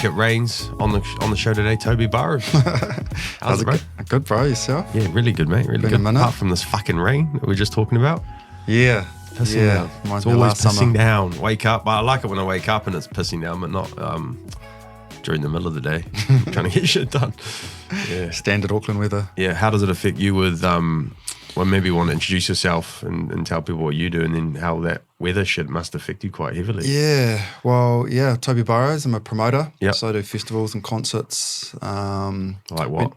Make It Rains on the show today, Toby Burrows. How's it, bro? Good, bro. Yourself? Yeah, really good, mate. Really Been good. a minute. Apart from this fucking rain that we were just talking about. Yeah. Pissing down. Reminds It's me of always last pissing summer. down. Wake up. I like it when I wake up and it's pissing down, but not during the middle of the day. Trying to get shit done. Yeah. Standard Auckland weather. Yeah. How does it affect you with, well, maybe you want to introduce yourself and tell people what you do and then how that weather shit must affect you quite heavily. Yeah. Well, yeah, Toby Burrows. I'm a promoter. Yep. So I do festivals and concerts. Like what?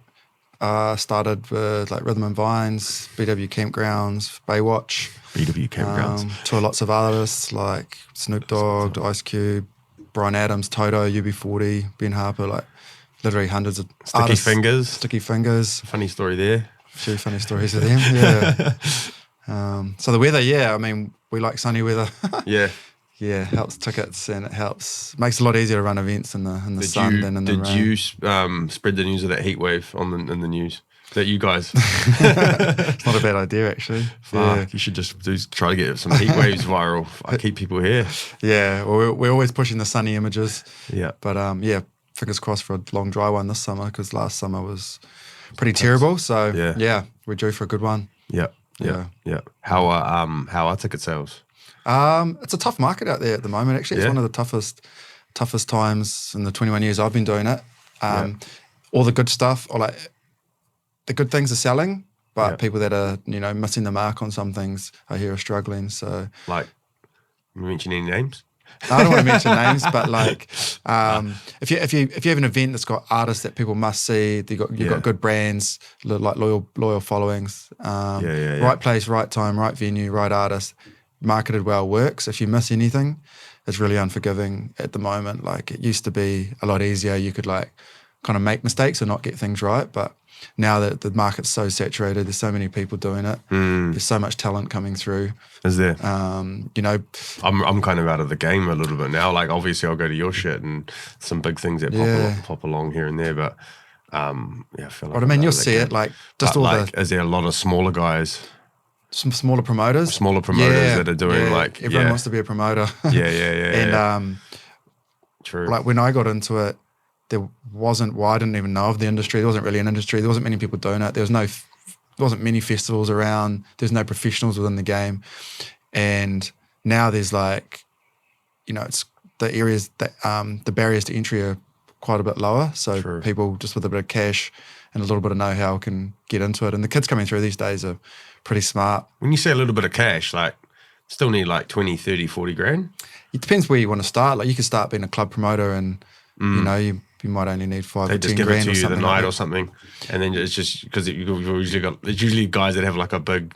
Started with like Rhythm and Vines, BW Campgrounds, Baywatch. BW Campgrounds. Tour lots of artists like Snoop Dogg, Ice Cube, Bryan Adams, Toto, UB40, Ben Harper, like literally hundreds of artists. Sticky Fingers. Funny story there. A few funny stories of them, yeah. So the weather, yeah, I mean, we like sunny weather. Yeah. Yeah, helps tickets and it makes it a lot easier to run events in the sun than in the rain. Did you spread the news of that heat wave in the news? Is that you guys? It's not a bad idea, actually. Fuck, you should just try to get some heat waves viral. I keep people here. Yeah, well, we're always pushing the sunny images. Yeah. But yeah, fingers crossed for a long dry one this summer because last summer was pretty terrible. So yeah, we're due for a good one. Yeah. How are ticket sales? It's a tough market out there at the moment. Actually, it's one of the toughest times in the 21 years I've been doing it. All the good stuff, or like the good things are selling, but people that are missing the mark on some things I hear are struggling. So, like, you mention any names? I don't want to mention names, but like, if you have an event that's got artists that people must see, you've got good brands, like loyal followings, right place, right time, right venue, right artist, marketed well works. If you miss anything, it's really unforgiving at the moment. Like it used to be a lot easier. You could like kind of make mistakes or not get things right, but now that the market's so saturated, there's so many people doing it. There's so much talent coming through. Is there? I'm kind of out of the game a little bit now. Like obviously I'll go to your shit and some big things that pop along here and there, but I feel like. But I mean, you'll see it like just all the. Is there a lot of smaller guys? Some smaller promoters that are doing like everyone wants to be a promoter. And true. Like when I got into it, there I didn't even know of the industry. There wasn't really an industry. There wasn't many people doing it. There wasn't many festivals around. There's no professionals within the game. And now there's like, it's the areas that the barriers to entry are quite a bit lower. So people just with a bit of cash and a little bit of know-how can get into it. And the kids coming through these days are pretty smart. When you say a little bit of cash, like still need like 20, 30, 40 grand? It depends where you want to start. Like you can start being a club promoter and, you might only need 5 or 10 grand. They just give it to you the night like or something. And then it's just because it's usually guys that have like a big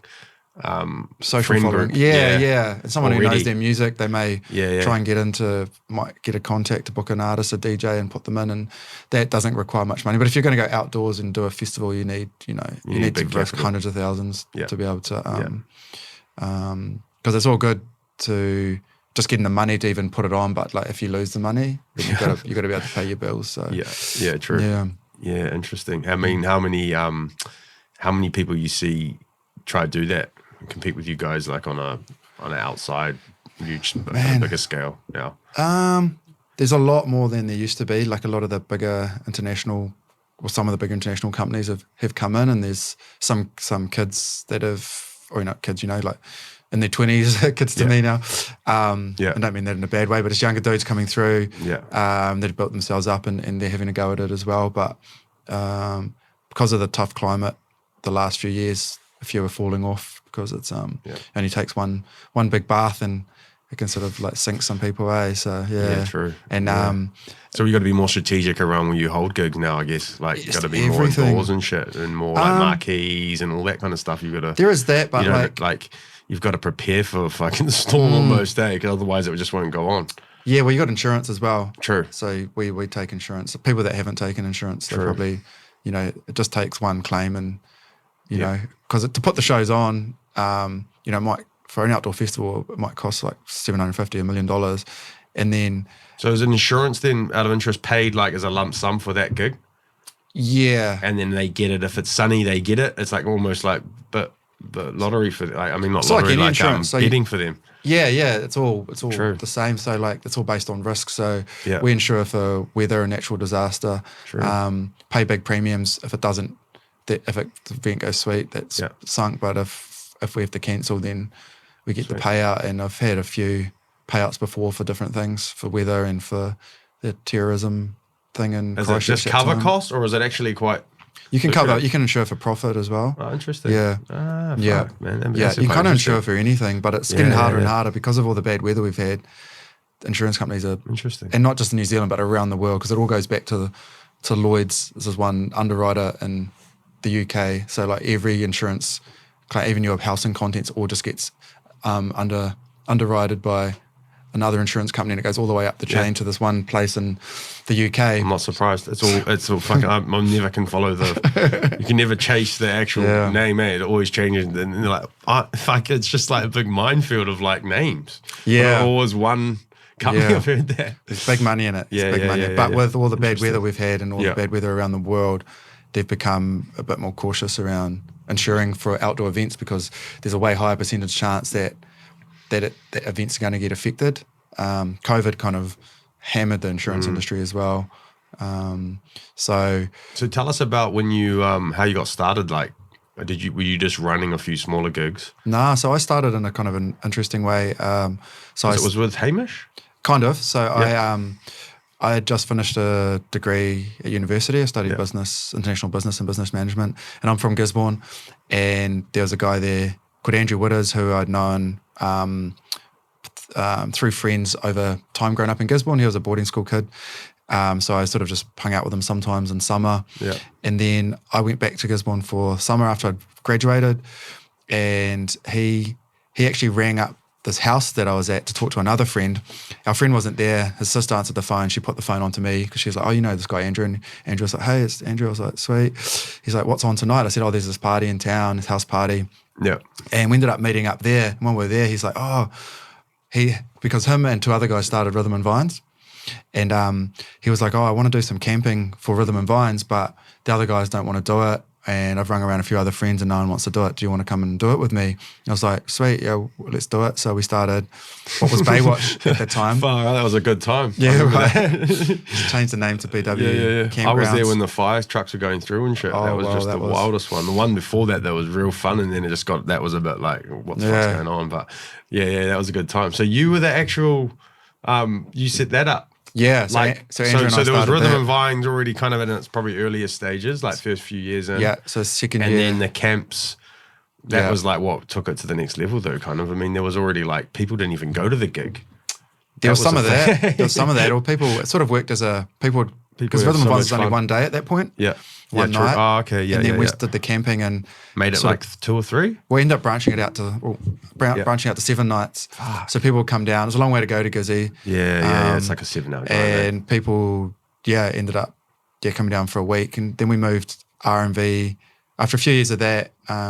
social following. Group. Yeah. And someone who knows their music, they may try and might get a contact to book an artist, a DJ and put them in, and that doesn't require much money. But if you're going to go outdoors and do a festival, you need to risk hundreds of thousands to be able to because it's all good to just getting the money to even put it on, but like if you lose the money, then you've got to be able to pay your bills. So true. Yeah, interesting. I mean, how many people you see try to do that and compete with you guys like on an outside huge bigger scale now? There's a lot more than there used to be. Like a lot of the bigger international, or some of the bigger international companies have come in, and there's some kids that have, or not kids, like in their 20s, kids to me now. I don't mean that in a bad way, but it's younger dudes coming through that have built themselves up and they're having a go at it as well. But because of the tough climate the last few years, a few are falling off because it's only takes one big bath and it can sort of like sink some people away. So true. And so you got to be more strategic around when you hold gigs now, I guess. Like you got to be everything. more indoors and shit, and more like marquees and all that kind of stuff. You got to. There is that, but like you've got to prepare for a fucking storm almost, because otherwise it just won't go on. Yeah, well, you got insurance as well. True. So we take insurance. So people that haven't taken insurance, they probably, it just takes one claim, and because to put the shows on, it might, for an outdoor festival, it might cost like $750, $1 million, and then. So is insurance then, out of interest, paid like as a lump sum for that gig? Yeah. And then they get it if it's sunny, they get it. It's like almost like, but the lottery for, like, I mean, not It's lottery, like any like insurance. So betting for them. Yeah, it's all True. the same. So like it's all based on risk. So Yeah. we insure for weather and natural disaster. True. Pay big premiums if it doesn't. The event goes sweet, that's sunk. But if we have to cancel, then we get the payout. And I've had a few payouts before for different things, for weather and for the terrorism thing. And is it just cover costs, or is it actually quite? You can cover. You can insure for profit as well. Oh, interesting. Yeah. Fuck, man. You can't insure for anything, but it's getting harder and harder because of all the bad weather we've had. Insurance companies are interesting, and not just in New Zealand, but around the world, because it all goes back to Lloyd's. This is one underwriter in the UK. So like every insurance, even your house and contents, all just gets underwritten by another insurance company, and it goes all the way up the chain to this one place in the UK. I'm not surprised. It's all fucking. I never can follow you can never chase the actual name. It always changes, and they're like, it's just like a big minefield of like names. Yeah, always one company. I've heard that. There's big money in it. Big money. But with all the bad weather we've had and all the bad weather around the world, they've become a bit more cautious around insuring for outdoor events, because there's a way higher percentage chance that events are going to get affected. COVID kind of hammered the insurance industry as well. So tell us about when you how you got started. Like, were you just running a few smaller gigs? Nah, so I started in a kind of an interesting way. It was with Hamish? Kind of. So I had just finished a degree at university. I studied international business and business management, and I'm from Gisborne. And there was a guy there called Andrew Witters, who I'd known through friends over time growing up in Gisborne. He was a boarding school kid. So I sort of just hung out with him sometimes in summer. Yeah. And then I went back to Gisborne for summer after I'd graduated, and he actually rang up this house that I was at to talk to another friend. Our friend wasn't there. His sister answered the phone. She put the phone on to me because she was like, oh, you know this guy Andrew? And Andrew was like, hey, it's Andrew. I was like, sweet. He's like, what's on tonight? I said, oh, there's this party in town, this house party. Yeah. And we ended up meeting up there. And when we were there, he's like, because him and two other guys started Rhythm and Vines. And he was like, oh, I want to do some camping for Rhythm and Vines, but the other guys don't want to do it. And I've rung around a few other friends and no one wants to do it. Do you want to come and do it with me? And I was like, sweet, yeah, let's do it. So we started what was Baywatch at that time. That was a good time. Yeah, right. Changed the name to BW Campgrounds. I was there when the fire trucks were going through and shit. That was just the wildest one. The one before that was real fun, and then it just that was a bit like, what's going on? But that was a good time. So you were the actual, you set that up. Yeah, so Andrew and I there was Rhythm and Vines already kind of in its probably earlier stages, like first few years in. Yeah, so second year. And then the camps, that was like what took it to the next level though, kind of. I mean, there was already like, people didn't even go to the gig. There was some of that. There was some of that. Or people, it sort of worked as because Rhythm and Vines was only one day at that point. Yeah. One night. Oh, okay, yeah. And then we did the camping and made it like 2 or 3? We ended up branching it out to 7 nights. So people would come down. It was a long way to go to Gizzy. Yeah. It's like a 7-hour drive. And people, ended up coming down for a week. And then we moved R&V. After a few years of that, I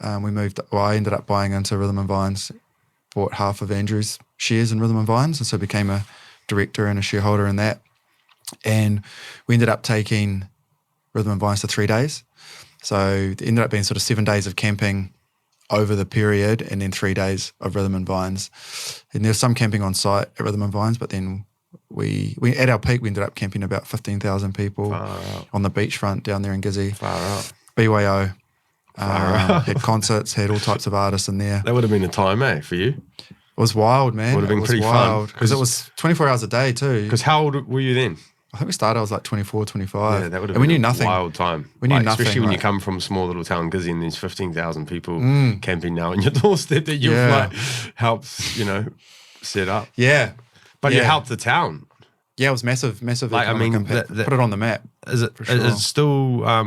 ended up buying into Rhythm and Vines, bought half of Andrew's shares in Rhythm and Vines, and so became a director and a shareholder in that. And we ended up taking Rhythm and Vines to 3 days. So it ended up being sort of 7 days of camping over the period, and then 3 days of Rhythm and Vines. And there was some camping on site at Rhythm and Vines, but then we at our peak, we ended up camping about 15,000 people on the beachfront down there in Gizzy. Far out. BYO. Had concerts, had all types of artists in there. That would have been a time, for you? It was wild, man. It would have been pretty fun. Because it was 24 hours a day too. Because how old were you then? I think we started, I was like 24, 25. Yeah, that would have been we knew nothing. A wild time. We knew nothing. Especially when you come from a small little town, Gizzy, and there's 15,000 people camping now on your doorstep that you've helped, set up. Yeah. But you helped the town. Yeah, it was massive Like, I mean, put it on the map. Is it? Sure. It's still, I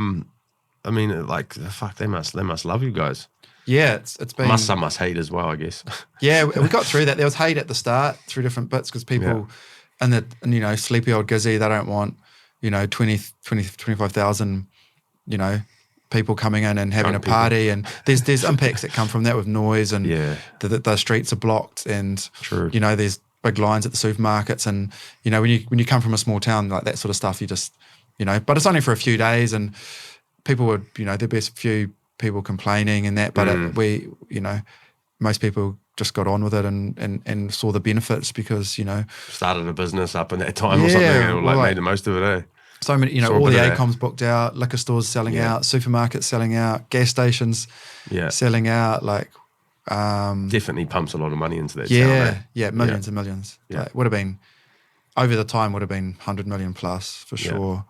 mean, like, fuck, they must love you guys. Yeah, it's been... Some must hate as well, I guess. Yeah, we got through that. There was hate at the start through different bits because people... And sleepy old Gizzy, they don't want, 25,000, people coming in and having a party. And there's impacts that come from that with noise and the streets are blocked and, there's big lines at the supermarkets. And, when you come from a small town, like that sort of stuff, you just, but it's only for a few days and people would, there'd be a few people complaining and that, but most people just got on with it and saw the benefits because, started a business up in that time or something and made the most of it, eh? So many, all the ACOMs booked out, liquor stores selling out, supermarkets selling out, gas stations selling out, definitely pumps a lot of money into that town, eh? Millions and millions. Yeah. Would have been, over the time, would have been 100 million plus for sure.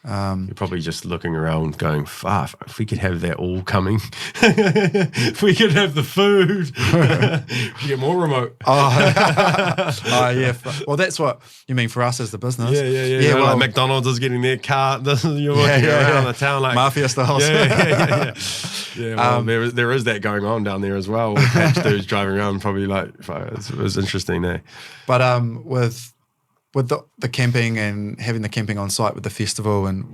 You're probably just looking around going, if we could have that all coming, if we could have the food, we get more remote. Yeah. Well, that's what you mean for us as the business. Yeah. Well, like McDonald's is getting their cart. You're walking around the town like mafia style. Yeah. Well, there is that going on down there as well. Patch dudes driving around, probably it was interesting there. But with the camping and having the camping on site with the festival, and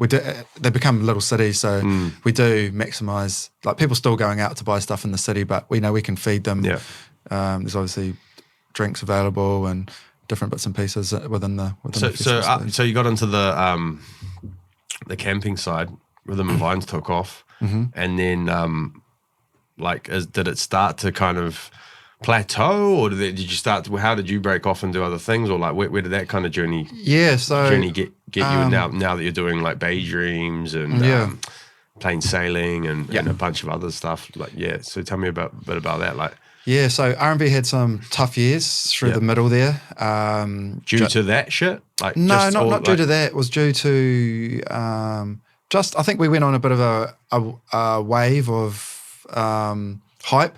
they become little cities, so we do maximise. Like, people still going out to buy stuff in the city, but we know we can feed them. Yeah. There's obviously drinks available and different bits and pieces within the festival. So you got into the camping side, Rhythm and Vines took off, and then did it start to kind of plateau, or did you start to, how did you break off and do other things, or where did that kind of journey get you now that you're doing like Bay Dreams and plain sailing and a bunch of other stuff, so tell me a bit about that, so R&B had some tough years through the middle there, due to that shit, not due to that. It was due to I think we went on a bit of a wave of hype.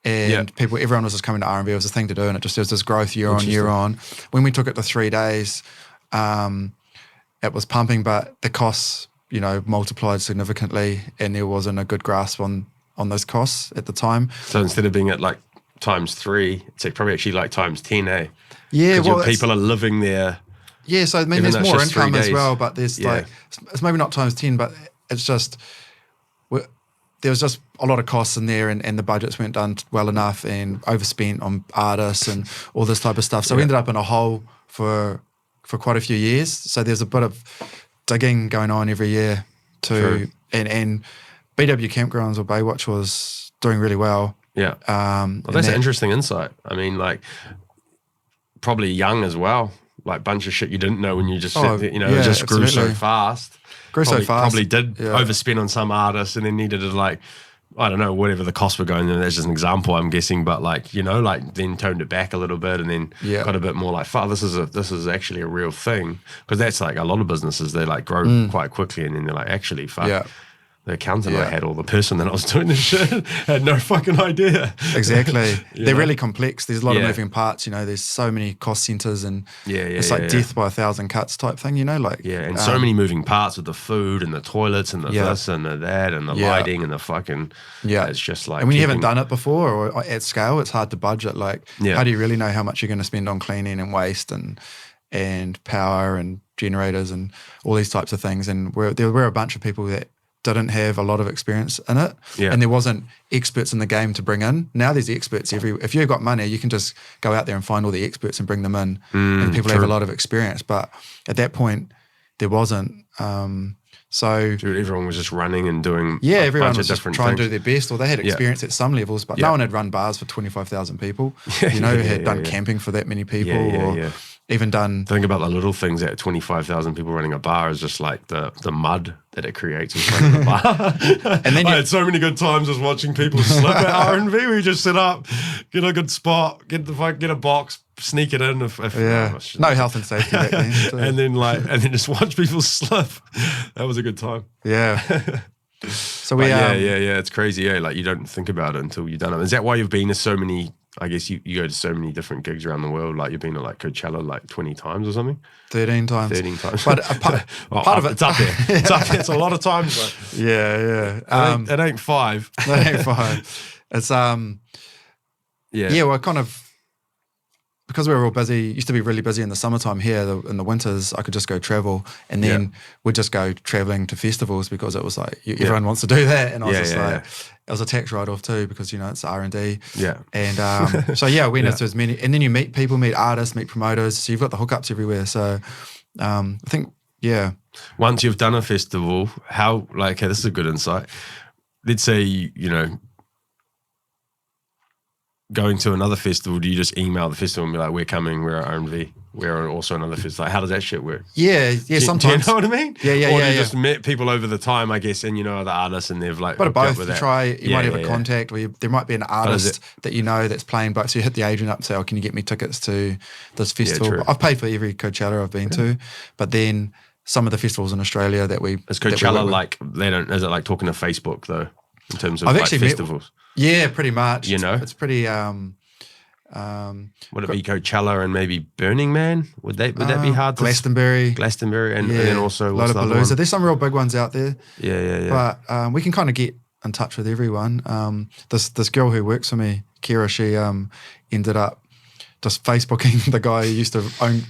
And everyone was just coming to R&B. It was a thing to do, and there was this growth year on year on. When we took it to 3 days, it was pumping, but the costs, multiplied significantly, and there wasn't a good grasp on those costs at the time. So instead of being at times 3, it's probably actually times 10, eh? Yeah, well, people are living there. Yeah, so I mean, there's more income as well, but there's it's maybe not times 10, but it's just there was just a lot of costs in there, and the budgets weren't done well enough and overspent on artists and all this type of stuff. So we ended up in a hole for quite a few years. So there's a bit of digging going on every year and BW Campgrounds or Baywatch was doing really well. Yeah. Well, that's an interesting insight. I mean, probably young as well. Bunch of shit you didn't know when you just it just grew so fast. Probably did overspend on some artists and then needed to I don't know, whatever the costs were going. That's just an example, I'm guessing. But then toned it back a little bit and then got a bit more fuck, this is actually a real thing. Because that's a lot of businesses, they grow quite quickly and then they're actually fuck. Yeah. The accountant I had, or the person that I was doing this shit, had no fucking idea. Exactly. They're really complex. There's a lot of moving parts, there's so many cost centers and it's death by 1,000 cuts type thing, and so many moving parts with the food and the toilets and the this and the that and the lighting and the fucking, it's just and when you haven't done it before or at scale, it's hard to budget. How do you really know how much you're going to spend on cleaning and waste and power and generators and all these types of things? And there were a bunch of people that didn't have a lot of experience in it, and there wasn't experts in the game to bring in. Now there's experts if you've got money, you can just go out there and find all the experts and bring them in, and people have a lot of experience. But at that point, there wasn't. So everyone was just running and doing everyone was just trying to do their best, or they had experience at some levels, but no one had run bars for 25,000 people. Had done camping for that many people, or even done. Think about the little things that 25,000 people running a bar is just the mud that it creates in front of the bar. And then I had so many good times just watching people slip at R&B. We just sit up, get a good spot, get a box, sneak it in. No health and safety back then. and then just watch people slip. That was a good time. Yeah. So it's crazy. Yeah, you don't think about it until you've done it. Is that why you've been to so many? I guess you go to so many different gigs around the world. You've been to Coachella 20 times or something. 13 times. 13 times. But part of it, it's up there. It's up there. It's a lot of times. Yeah. It ain't 5. It ain't 5. It's well, kind of. Because we were all busy, used to be really busy in the summertime here. In the winters, I could just go travel, and then we'd just go traveling to festivals because it was everyone wants to do that, and I was it was a tax write-off too because it's R&D. Yeah, and we went to as many, and then you meet people, meet artists, meet promoters, so you've got the hookups everywhere. So I think once you've done a festival, how this is a good insight. let's say, going to another festival, do you just email the festival and be like, we're coming, we're our RMV, we're also another festival? Like, how does that shit work? Yeah, sometimes. Do you know what I mean? Yeah. Or do you just met people over the time, I guess, and other artists, and they've like... But both, with you that. try, you might have a contact, or there might be an artist that that's playing, but so you hit the agent up and say, oh, can you get me tickets to this festival? Yeah, I've paid for every Coachella I've been to, but then some of the festivals in Australia that we... Is Coachella like, is it like talking to Facebook though, in terms of festivals? Yeah, pretty much. It's pretty... would it be Coachella and maybe Burning Man? Would that be hard? Glastonbury, and then also Lollapalooza. There's some real big ones out there. Yeah. But we can kind of get in touch with everyone. This girl who works for me, Kira, she ended up just Facebooking the guy who used to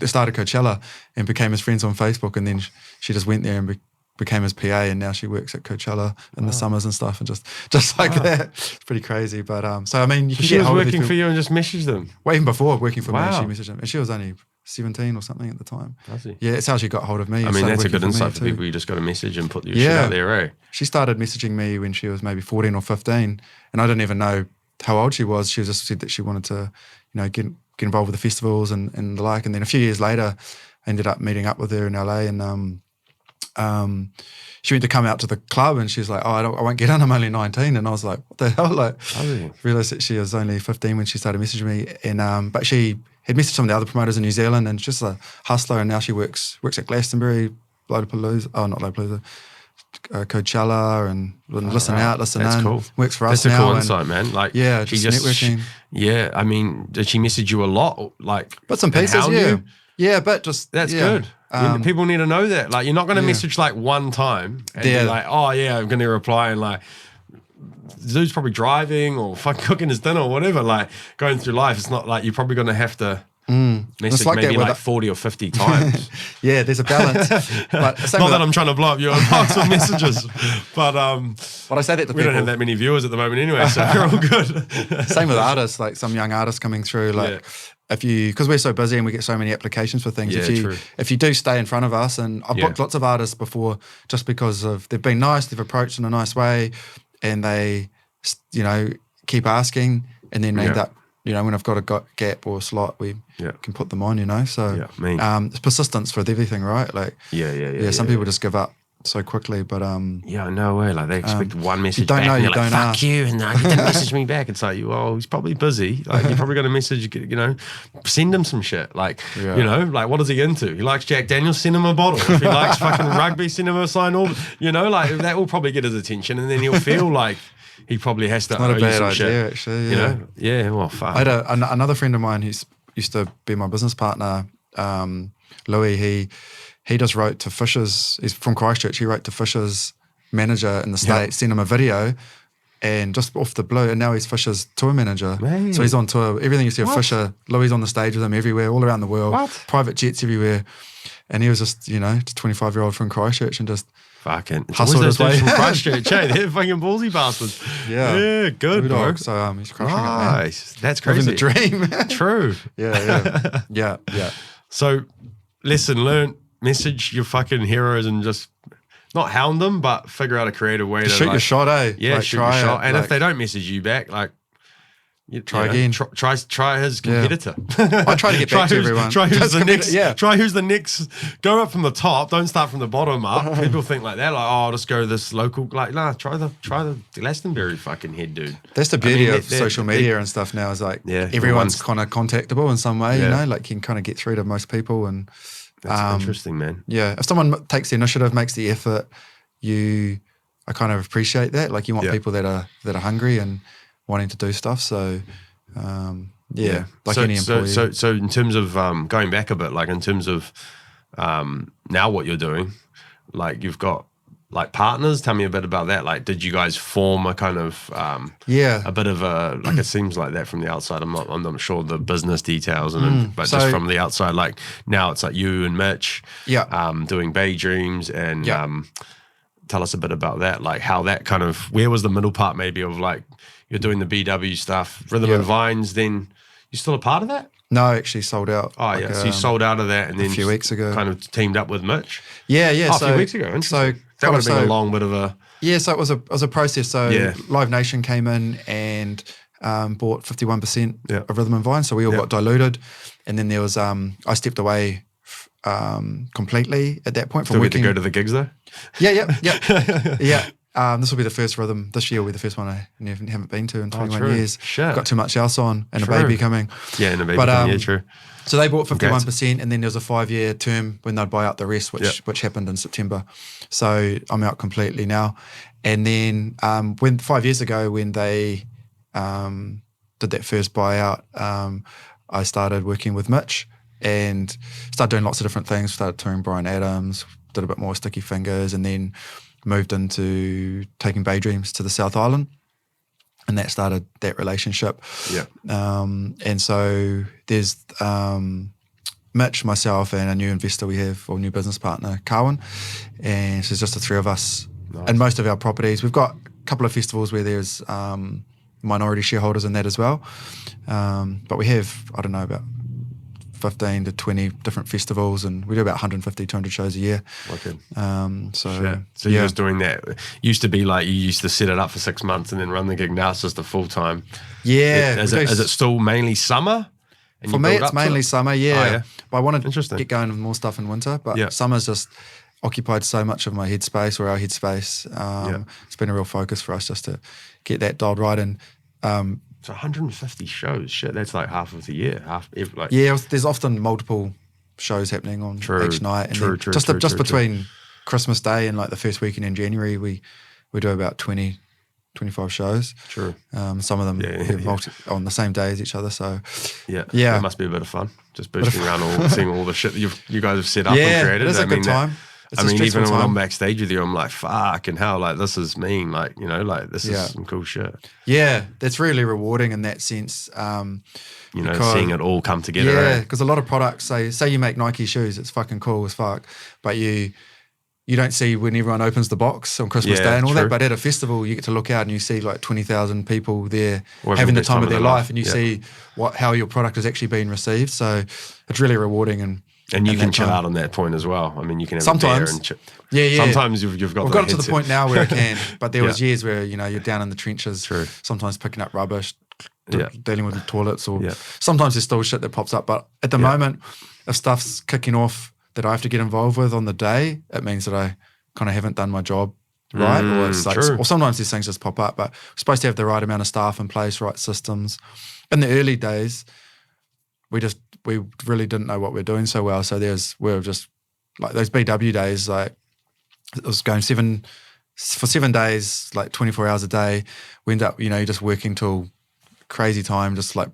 started Coachella and became his friends on Facebook, and then she just went there and became his PA, and now she works at Coachella in the summers and stuff, and just like that. It's pretty crazy. But so I mean, you can she was working for you and just messaged them. Well, even before working for me, she messaged them, and she was only 17 or something at the time. Yeah, it's how she got hold of me. I mean, that's a good insight for people. You just got to message and put your shit out there, eh? She started messaging me when she was maybe 14 or 15, and I didn't even know how old she was. She just said that she wanted to, get involved with the festivals and the like. And then a few years later, I ended up meeting up with her in LA, and she went to come out to the club, and she was like, oh, I won't get in, I'm only 19. And I was like, what the hell? Like, realised that she was only 15 when she started messaging me. And but she had messaged some of the other promoters in New Zealand, and just a hustler, and now she works at Glastonbury, Coachella, and listen in. Cool. Works for us now. That's a cool and, insight, man. Like, just networking. I mean, did she message you a lot? Like, bits and pieces, yeah, but just that's good. People need to know that. Like, you're not going to message like one time and be like, oh yeah, I'm going to reply, and like, dude's probably driving or fucking cooking his dinner or whatever. Like, going through life, it's not like you're probably going to have to message maybe like 40 or 50 times. Yeah, there's a balance. But not that I'm trying to blow up your inbox with messages, but I say that to we don't have that many viewers at the moment anyway, so we're all good. Same with artists, like some young artists coming through, like. Because we're so busy and we get so many applications for things, if you do stay in front of us, and I've booked lots of artists before just because they've been nice, they've approached in a nice way, and they, keep asking, and then end up, when I've got a gap or a slot, we can put them on, so it's persistence with everything, right? Like, some people just give up so quickly, but no way. Like, they expect one message. You don't back know, and you like, don't fuck ask. you, and he didn't message me back. It's like, he's probably busy. Like, you're probably going to message, send him some shit. Like, like, what is he into? He likes Jack Daniels, send him a bottle. If he likes fucking rugby, send him a sign order. like that will probably get his attention, and then he'll feel like he probably has to. It's not a bad idea, shit, actually. Well, fuck. I had another friend of mine who used to be my business partner, Louis. He just wrote to Fisher's. He's from Christchurch. He wrote to Fisher's manager in the States, sent him a video, and just off the blue, and now he's Fisher's tour manager. Man. So he's on tour. Everything you see of Fisher, Louis on the stage with him everywhere, all around the world. Private jets everywhere. And he was just, just a 25-year-old from Christchurch, and just fucking hustled his way from Christchurch. They're fucking ballsy bastards. Yeah, good, bro. So he's crushing it, man. Nice. That's crazy. Living the dream. True. Yeah. So, lesson learned. Message your fucking heroes and just not hound them, but figure out a creative way to shoot your shot, eh? Yeah, shoot your shot. And if they don't message you back, like, try again. Try his competitor. I try to get back to everyone. Try who's the next. Try who's the next. Go up from the top. Don't start from the bottom up. People think like that. Like, I'll just go this local. Like, nah. Try the Glastonbury fucking head, dude. That's the beauty of social media and stuff now. Is like everyone's kind of contactable in some way. Like you can kind of get through to most people and. That's interesting, man. Yeah, if someone takes the initiative, makes the effort, I kind of appreciate that. Like, you want people that are hungry and wanting to do stuff. So, like any employee. So in terms of going back a bit, like in terms of now what you're doing, like you've got like partners. Tell me a bit about that. Like, did you guys form a kind of a bit of a, like, it seems like that from the outside. I'm not sure the business details, but just from the outside, like now it's like you and Mitch, doing Bay Dreams, and tell us a bit about that. Like how that kind of, where was the middle part maybe of like you're doing the BW stuff, Rhythm and Vines. Then you still a part of that? No, actually sold out. Oh, yeah. So you sold out of that and then a few weeks ago. kind of teamed up with Mitch? Yeah. Oh, a few weeks ago. Interesting. That would have been a long bit of a... Yeah, so it was a process. So Live Nation came in and bought 51% of Rhythm and Vine. So we all got diluted. And then there was, I stepped away completely at that point. Still get to go to the gigs though? Yeah. This will be the first Rhythm. This year will be the first one I haven't been to in 21 years. Shit. Got too much else on and a baby coming. Yeah, and a baby coming, true. So they bought 51%, and then there was a 5-year term when they'd buy out the rest, which happened in September. So I'm out completely now. And then when 5 years ago, when they did that first buyout, I started working with Mitch and started doing lots of different things. Started touring Bryan Adams, did a bit more Sticky Fingers, and then moved into taking Bay Dreams to the South Island. And that started that relationship. Yeah. And so there's Mitch, myself, and a new investor we have, or new business partner, Carwin. And so it's just the three of us. Nice. And most of our properties, we've got a couple of festivals where there's minority shareholders in that as well. But we have, I don't know, about 15 to 20 different festivals, and we do about 150, 200 shows a year. Okay. So you're just doing that. Used to be like you used to set it up for 6 months and then run the gig. Now it's just a full time. Yeah. Is it still mainly summer? For me, it's mainly summer. Yeah. Oh, yeah. But I want to get going with more stuff in winter, but summer's just occupied so much of my headspace, or our headspace. It's been a real focus for us just to get that dialed right. And so 150 shows, shit, that's like half of the year. There's often multiple shows happening on each night. And just between Christmas Day and like the first weekend in January, we do about 20, 25 shows. True. Some of them on the same day as each other. So yeah, that must be a bit of fun. Just boosting around seeing all the shit that you guys have set up and created. It's a good time. Even when I'm backstage with you, I'm like, fucking hell, like this is mean. Like, this is some cool shit. Yeah, that's really rewarding in that sense. Seeing it all come together. Yeah, because a lot of products, say you make Nike shoes, it's fucking cool as fuck, but you don't see when everyone opens the box on Christmas Day and all that, but at a festival you get to look out and you see like 20,000 people there having the time of their life, and you see how your product is actually being received. So it's really rewarding. And you can chill out on that point as well. I mean, you can have sometimes, a beer and chill. Yeah. Sometimes you've got. We've got to the point now where I can, but there was years where you're down in the trenches, sometimes picking up rubbish, dealing with the toilets, or sometimes there's still shit that pops up. But at the moment, if stuff's kicking off that I have to get involved with on the day, it means that I kind of haven't done my job right, or it's like, or sometimes these things just pop up. But we're supposed to have the right amount of staff in place, right systems. In the early days, we really didn't know what we were doing so well. So we were just like those BW days, like it was going 7 days, like 24 hours a day. We end up, just working till crazy time, just like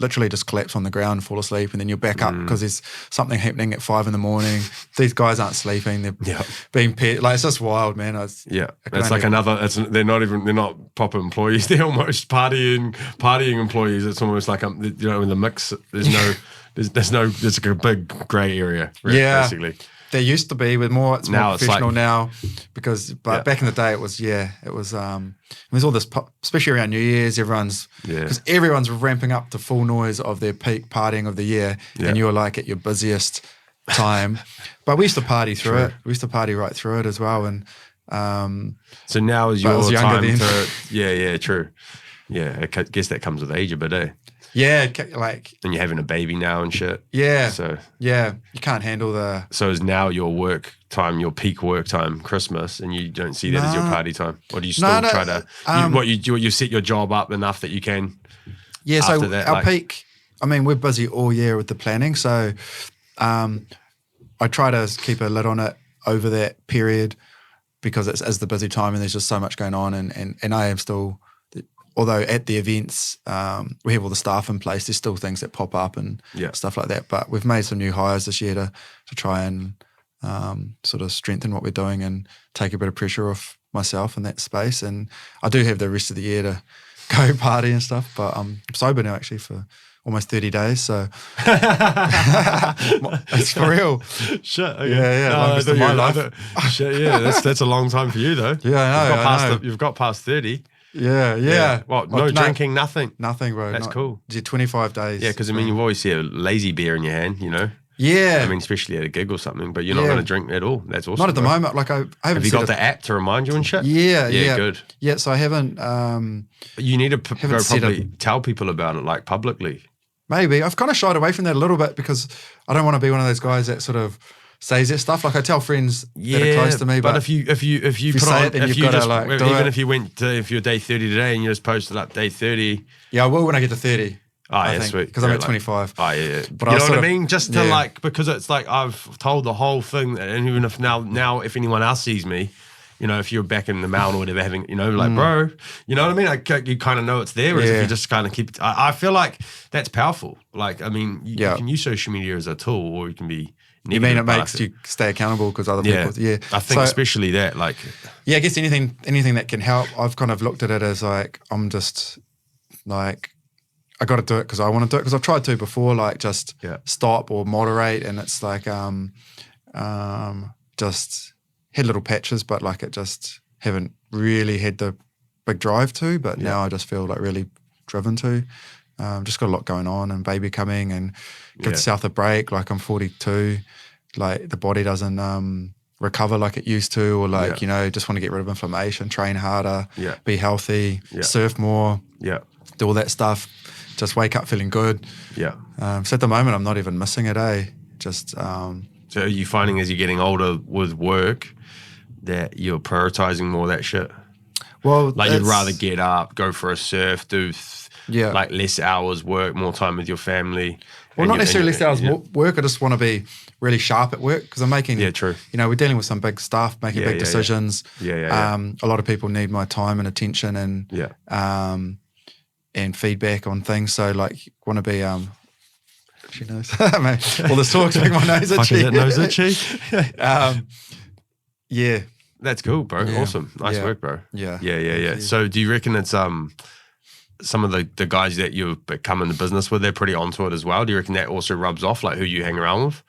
literally just collapse on the ground, fall asleep, and then you're back up because there's something happening at 5 a.m. These guys aren't sleeping; they're being paired. Like, it's just wild, man. It's like they're not proper employees. They're almost partying employees. It's almost like in the mix. There's like a big grey area. Basically. There used to be, with more, it's more professional now, back in the day it was there's all this, especially around New Year's, everyone's ramping up to full noise of their peak partying of the year, and you're like at your busiest time. But we used to party through it. We used to party right through it as well. And so now is your time to true. Yeah, I guess that comes with age a bit, eh? Yeah, and you're having a baby now and shit. Yeah. So you can't handle the. So is now your work time, your peak work time, Christmas, and you don't see that as your party time, or do you still try to? You set your job up enough that you can. Yeah. So our peak. I mean, we're busy all year with the planning, so I try to keep a lid on it over that period because it's the busy time and there's just so much going on, and I am still. Although at the events, we have all the staff in place, there's still things that pop up and stuff like that. But we've made some new hires this year to try and sort of strengthen what we're doing and take a bit of pressure off myself in that space. And I do have the rest of the year to go party and stuff, but I'm sober now actually for almost 30 days. So it's for real. Shit. Okay. Yeah. Longest of my life. Shit, yeah. That's a long time for you though. Yeah, I know. You've got past 30. Yeah. Well, no drinking, nothing. Nothing, bro. That's cool. 25 days. Yeah, because I mean, you always see a lazy beer in your hand, you know? Yeah. I mean, especially at a gig or something, but you're not going to drink at all. That's awesome. Not at the moment. Like I haven't. Have you got the app to remind you and shit? Yeah. Good. Yeah, so I haven't. You need to probably tell people about it, like publicly. Maybe. I've kind of shied away from that a little bit because I don't want to be one of those guys that sort of says that stuff. Like I tell friends that are close to me, but if you put say on, it, then you've got to like do even it. if you're day 30 today and you just posted up day 30. Yeah, I will when I get to 30. Oh, sweet. Because I'm at 25. Oh, yeah. But you know what I mean? Just to like, because it's like I've told the whole thing, and even if now if anyone else sees me, you know, if you're back in the mountain or whatever, having, you know, like, bro, you know what I mean? Like, you kind of know it's there, whereas if you just kind of keep, I feel like that's powerful. Like, I mean, you can use social media as a tool, or you can be negative. You mean it makes you stay accountable because other people, I think especially that, like. Yeah, I guess anything that can help, I've kind of looked at it as like, I'm just like, I got to do it because I want to do it because I've tried to before, like just stop or moderate, and it's like just hit little patches, but like it just haven't really had the big drive to. But now I just feel like really driven to. Just got a lot going on, and baby coming, and give yourself a break. Like I'm 42, like the body doesn't recover like it used to, or like you know, just want to get rid of inflammation, train harder, be healthy, surf more, do all that stuff. Just wake up feeling good. Yeah. So at the moment, I'm not even missing a day. Just. So are you finding as you're getting older with work that you're prioritizing more of that shit? Well, like you'd rather get up, go for a surf, do like less hours work, more time with your family. Well, not necessarily less hours work. I just want to be really sharp at work because I'm making. Yeah, true. You know, we're dealing with some big stuff, making big decisions. A lot of people need my time and attention and feedback on things. So like, want to be. She knows. All this talk's making my nose itchy. That nose itchy. Yeah. That's cool, bro. Yeah. Awesome. Nice work, bro. Yeah. So do you reckon it's some of the guys that you've come into business with, they're pretty onto it as well? Do you reckon that also rubs off, like who you hang around with?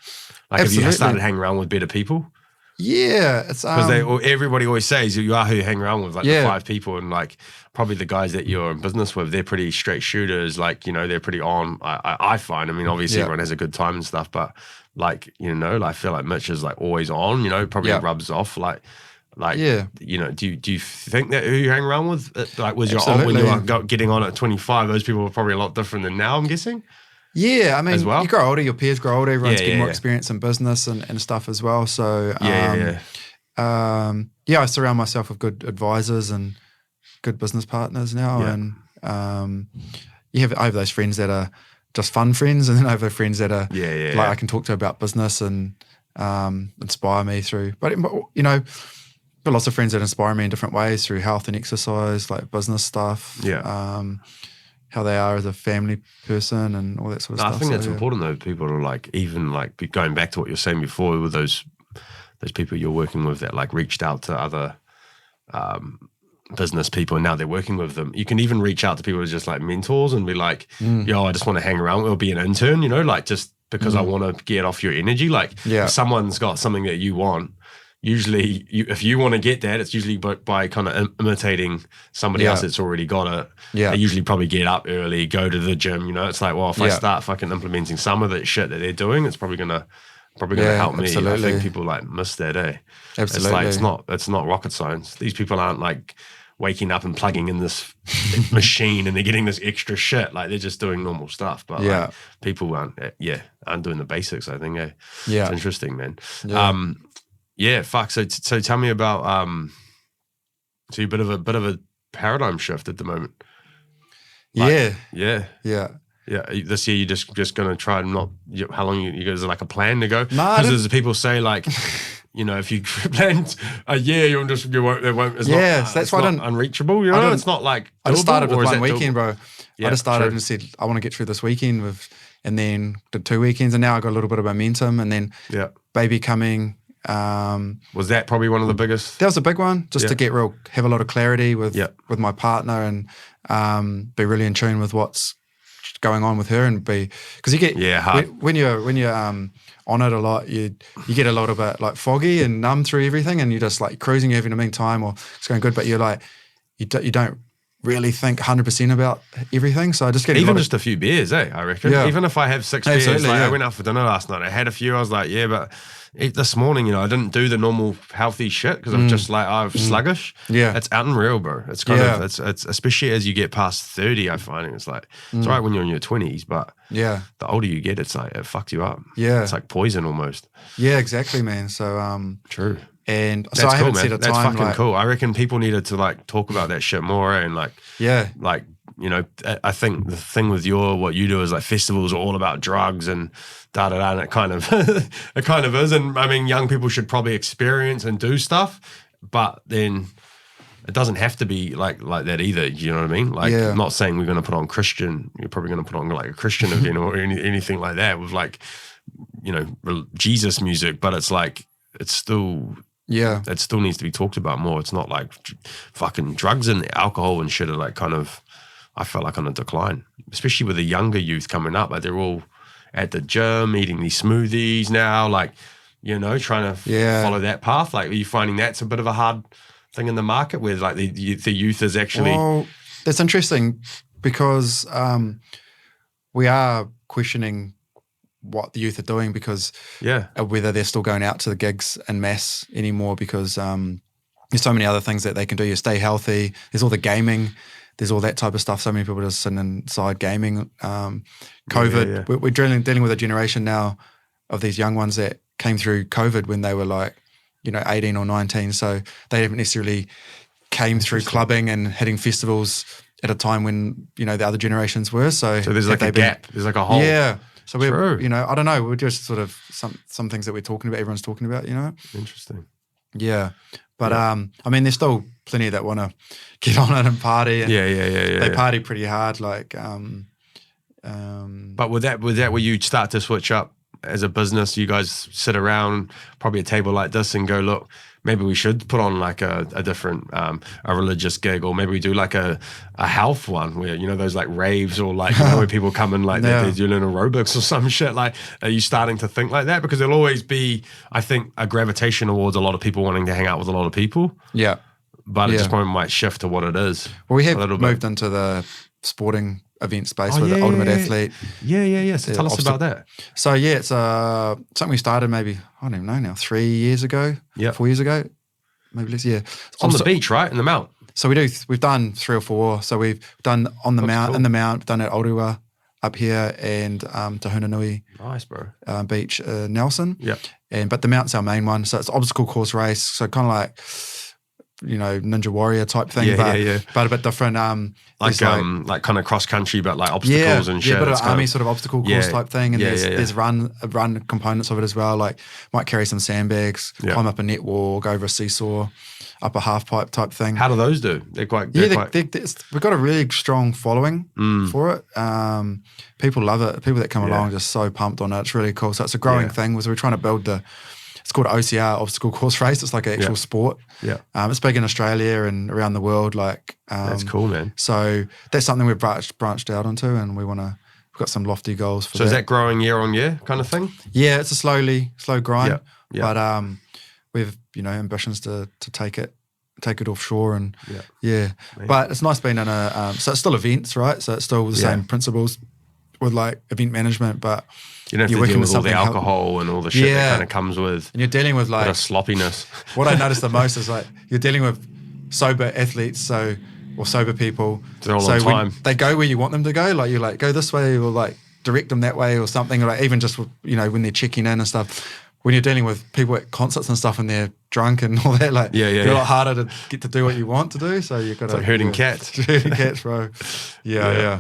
Like Absolutely. Have you started hanging around with better people? Yeah, it's because everybody always says you are who you hang around with, like the 5 people, and like probably the guys that you're in business with, they're pretty straight shooters. Like, you know, they're pretty on. I find. I mean, obviously everyone has a good time and stuff, but like, you know, I feel like Mitch is like always on. You know, probably rubs off. Like you know, do you think that who you hang around with, like was your when you were getting on at 25, those people were probably a lot different than now, I'm guessing. Yeah, I mean, you grow older, your peers grow older, everyone's getting more experience in business and stuff as well. So, I surround myself with good advisors and good business partners now. And I have those friends that are just fun friends, and then I have friends that are like I can talk to about business and inspire me through. But, you know, got lots of friends that inspire me in different ways through health and exercise, like business stuff. How they are as a family person and all that sort of stuff. I think that's important though. People are like, even like going back to what you're saying before with those people you're working with that like reached out to other business people and now they're working with them. You can even reach out to people as just like mentors and be like, yo, I just want to hang around or be an intern, you know, like just because I want to get off your energy. Like if someone's got something that you want, usually, if you want to get that, it's usually by kind of imitating somebody else that's already got it. They usually probably get up early, go to the gym. You know, it's like, well, if I start fucking implementing some of that shit that they're doing, it's probably gonna help me. I think people like miss that, Absolutely. It's like it's not rocket science. These people aren't like waking up and plugging in this machine and they're getting this extra shit. Like they're just doing normal stuff. But like, people aren't doing the basics. I think. It's interesting, man. Yeah, fuck. So tell me about so you're a bit of a paradigm shift at the moment. Like, yeah. This year you're just gonna try and not. How long you guys like a plan to go? Because as people say, like, you know, if you planned a year, you won't. It's that's why unreachable. You know, it's not like I just started with one weekend, bro. Yeah, I just started and said I want to get through this weekend and then did 2 weekends, and now I got a little bit of momentum, and then baby coming. Was that probably one of the biggest? That was a big one, just to have a lot of clarity with my partner and be really in tune with what's going on with her, and because you get when you're on it a lot, you get a lot of it like foggy and numb through everything, and you're just like cruising, you're having a mean time or it's going good, but you're like you don't really think 100% about everything. So I just get even just a few beers, I reckon. Yeah. Even if I have 6 beers, Absolutely, like yeah. I went out for dinner last night, I had a few, I was like, yeah, but this morning, I didn't do the normal healthy shit because I'm just like, I'm sluggish. Yeah. It's unreal, bro. It's kind of, it's especially as you get past 30, I find it's like, it's all right when you're in your 20s, but yeah, the older you get, it's like, it fucks you up. Yeah. It's like poison almost. Yeah, exactly, man. So, True. And That's so I cool, haven't man. set a time. That's fucking like, cool. I reckon people needed to like talk about that shit more and like, yeah, like, I think the thing with what you do is like festivals are all about drugs and da-da-da, and it kind of, it kind of is. And I mean, young people should probably experience and do stuff, but then it doesn't have to be like that either. You know what I mean? Like, I'm not saying we're going to put on Christian, you're probably going to put on like a Christian event or anything like that with like, Jesus music, but it's like, it's still... Yeah. It still needs to be talked about more. It's not like fucking drugs and alcohol and shit are like kind of, I felt like on a decline, especially with the younger youth coming up. Like they're all at the gym, eating these smoothies now, like, trying to follow that path. Like, are you finding that's a bit of a hard thing in the market where like the youth is actually... Well, that's interesting because we are questioning what the youth are doing because whether they're still going out to the gigs en masse anymore because there's so many other things that they can do. You stay healthy. There's all the gaming. There's all that type of stuff. So many people just sitting inside gaming. COVID. We're dealing with a generation now of these young ones that came through COVID when they were like, 18 or 19. So they haven't necessarily came through clubbing and hitting festivals at a time when, the other generations were. So there's like a gap. There's like a hole. Yeah. So we're, I don't know, we're just sort of some things that we're talking about, everyone's talking about, Interesting. Yeah. But, I mean, there's still plenty that want to get on it and party. And they party pretty hard. Like, but with that, where you start to switch up as a business, you guys sit around probably a table like this and go, look, maybe we should put on like a different, a religious gig, or maybe we do like a health one where, those like raves or like, where people come in like they're doing aerobics or some shit. Like, are you starting to think like that? Because there'll always be, I think, a gravitation towards a lot of people wanting to hang out with a lot of people. Yeah. But it just might shift to what it is. Well, we have moved into the sporting event space with the Ultimate Athlete. Yeah. So tell us about that. So it's something we started maybe, I don't even know now, 3 years ago, 4 years ago, maybe less, It's on the beach, right? In the Mount. So we've done 3 or 4. So we've done on the Mount, cool. In the Mount, done at Orewa up here and Te Hunanui. Nice, bro. Beach, Nelson. Yeah. But the Mount's our main one. So it's obstacle course race. So kind of like, Ninja Warrior type thing, but a bit different. Like kind of cross country, but like obstacles and shit. Yeah, but an army sort of obstacle course type thing. And there's run components of it as well. Like might carry some sandbags, climb up a net wall, go over a seesaw, up a half pipe type thing. How do those do? They're quite. We've got a really strong following for it. People love it. People that come along are just so pumped on it. It's really cool. So it's a growing thing. So we're trying to build it's called OCR, obstacle course race. It's like an actual sport. Yeah. It's big in Australia and around the world. Like that's cool, man. So that's something we've branched out onto, and we've got some lofty goals for that. So is that growing year on year kind of thing? Yeah, it's a slow grind. Yeah. But we've ambitions to take it offshore and But it's nice being in so it's still events, right? So it's still the same principles with like event management, but you don't have to deal with all the alcohol and all the shit that kind of comes with. And you're dealing with like... a sloppiness. What I noticed the most is like you're dealing with sober athletes, or sober people. They're all on time. They go where you want them to go. Like you're like, go this way or like direct them that way or something. Or like even just, when they're checking in and stuff. When you're dealing with people at concerts and stuff and they're drunk and all that, like it's a lot harder to get to do what you want to do. So you've got to... It's like herding cats. Herding cats, bro. Yeah.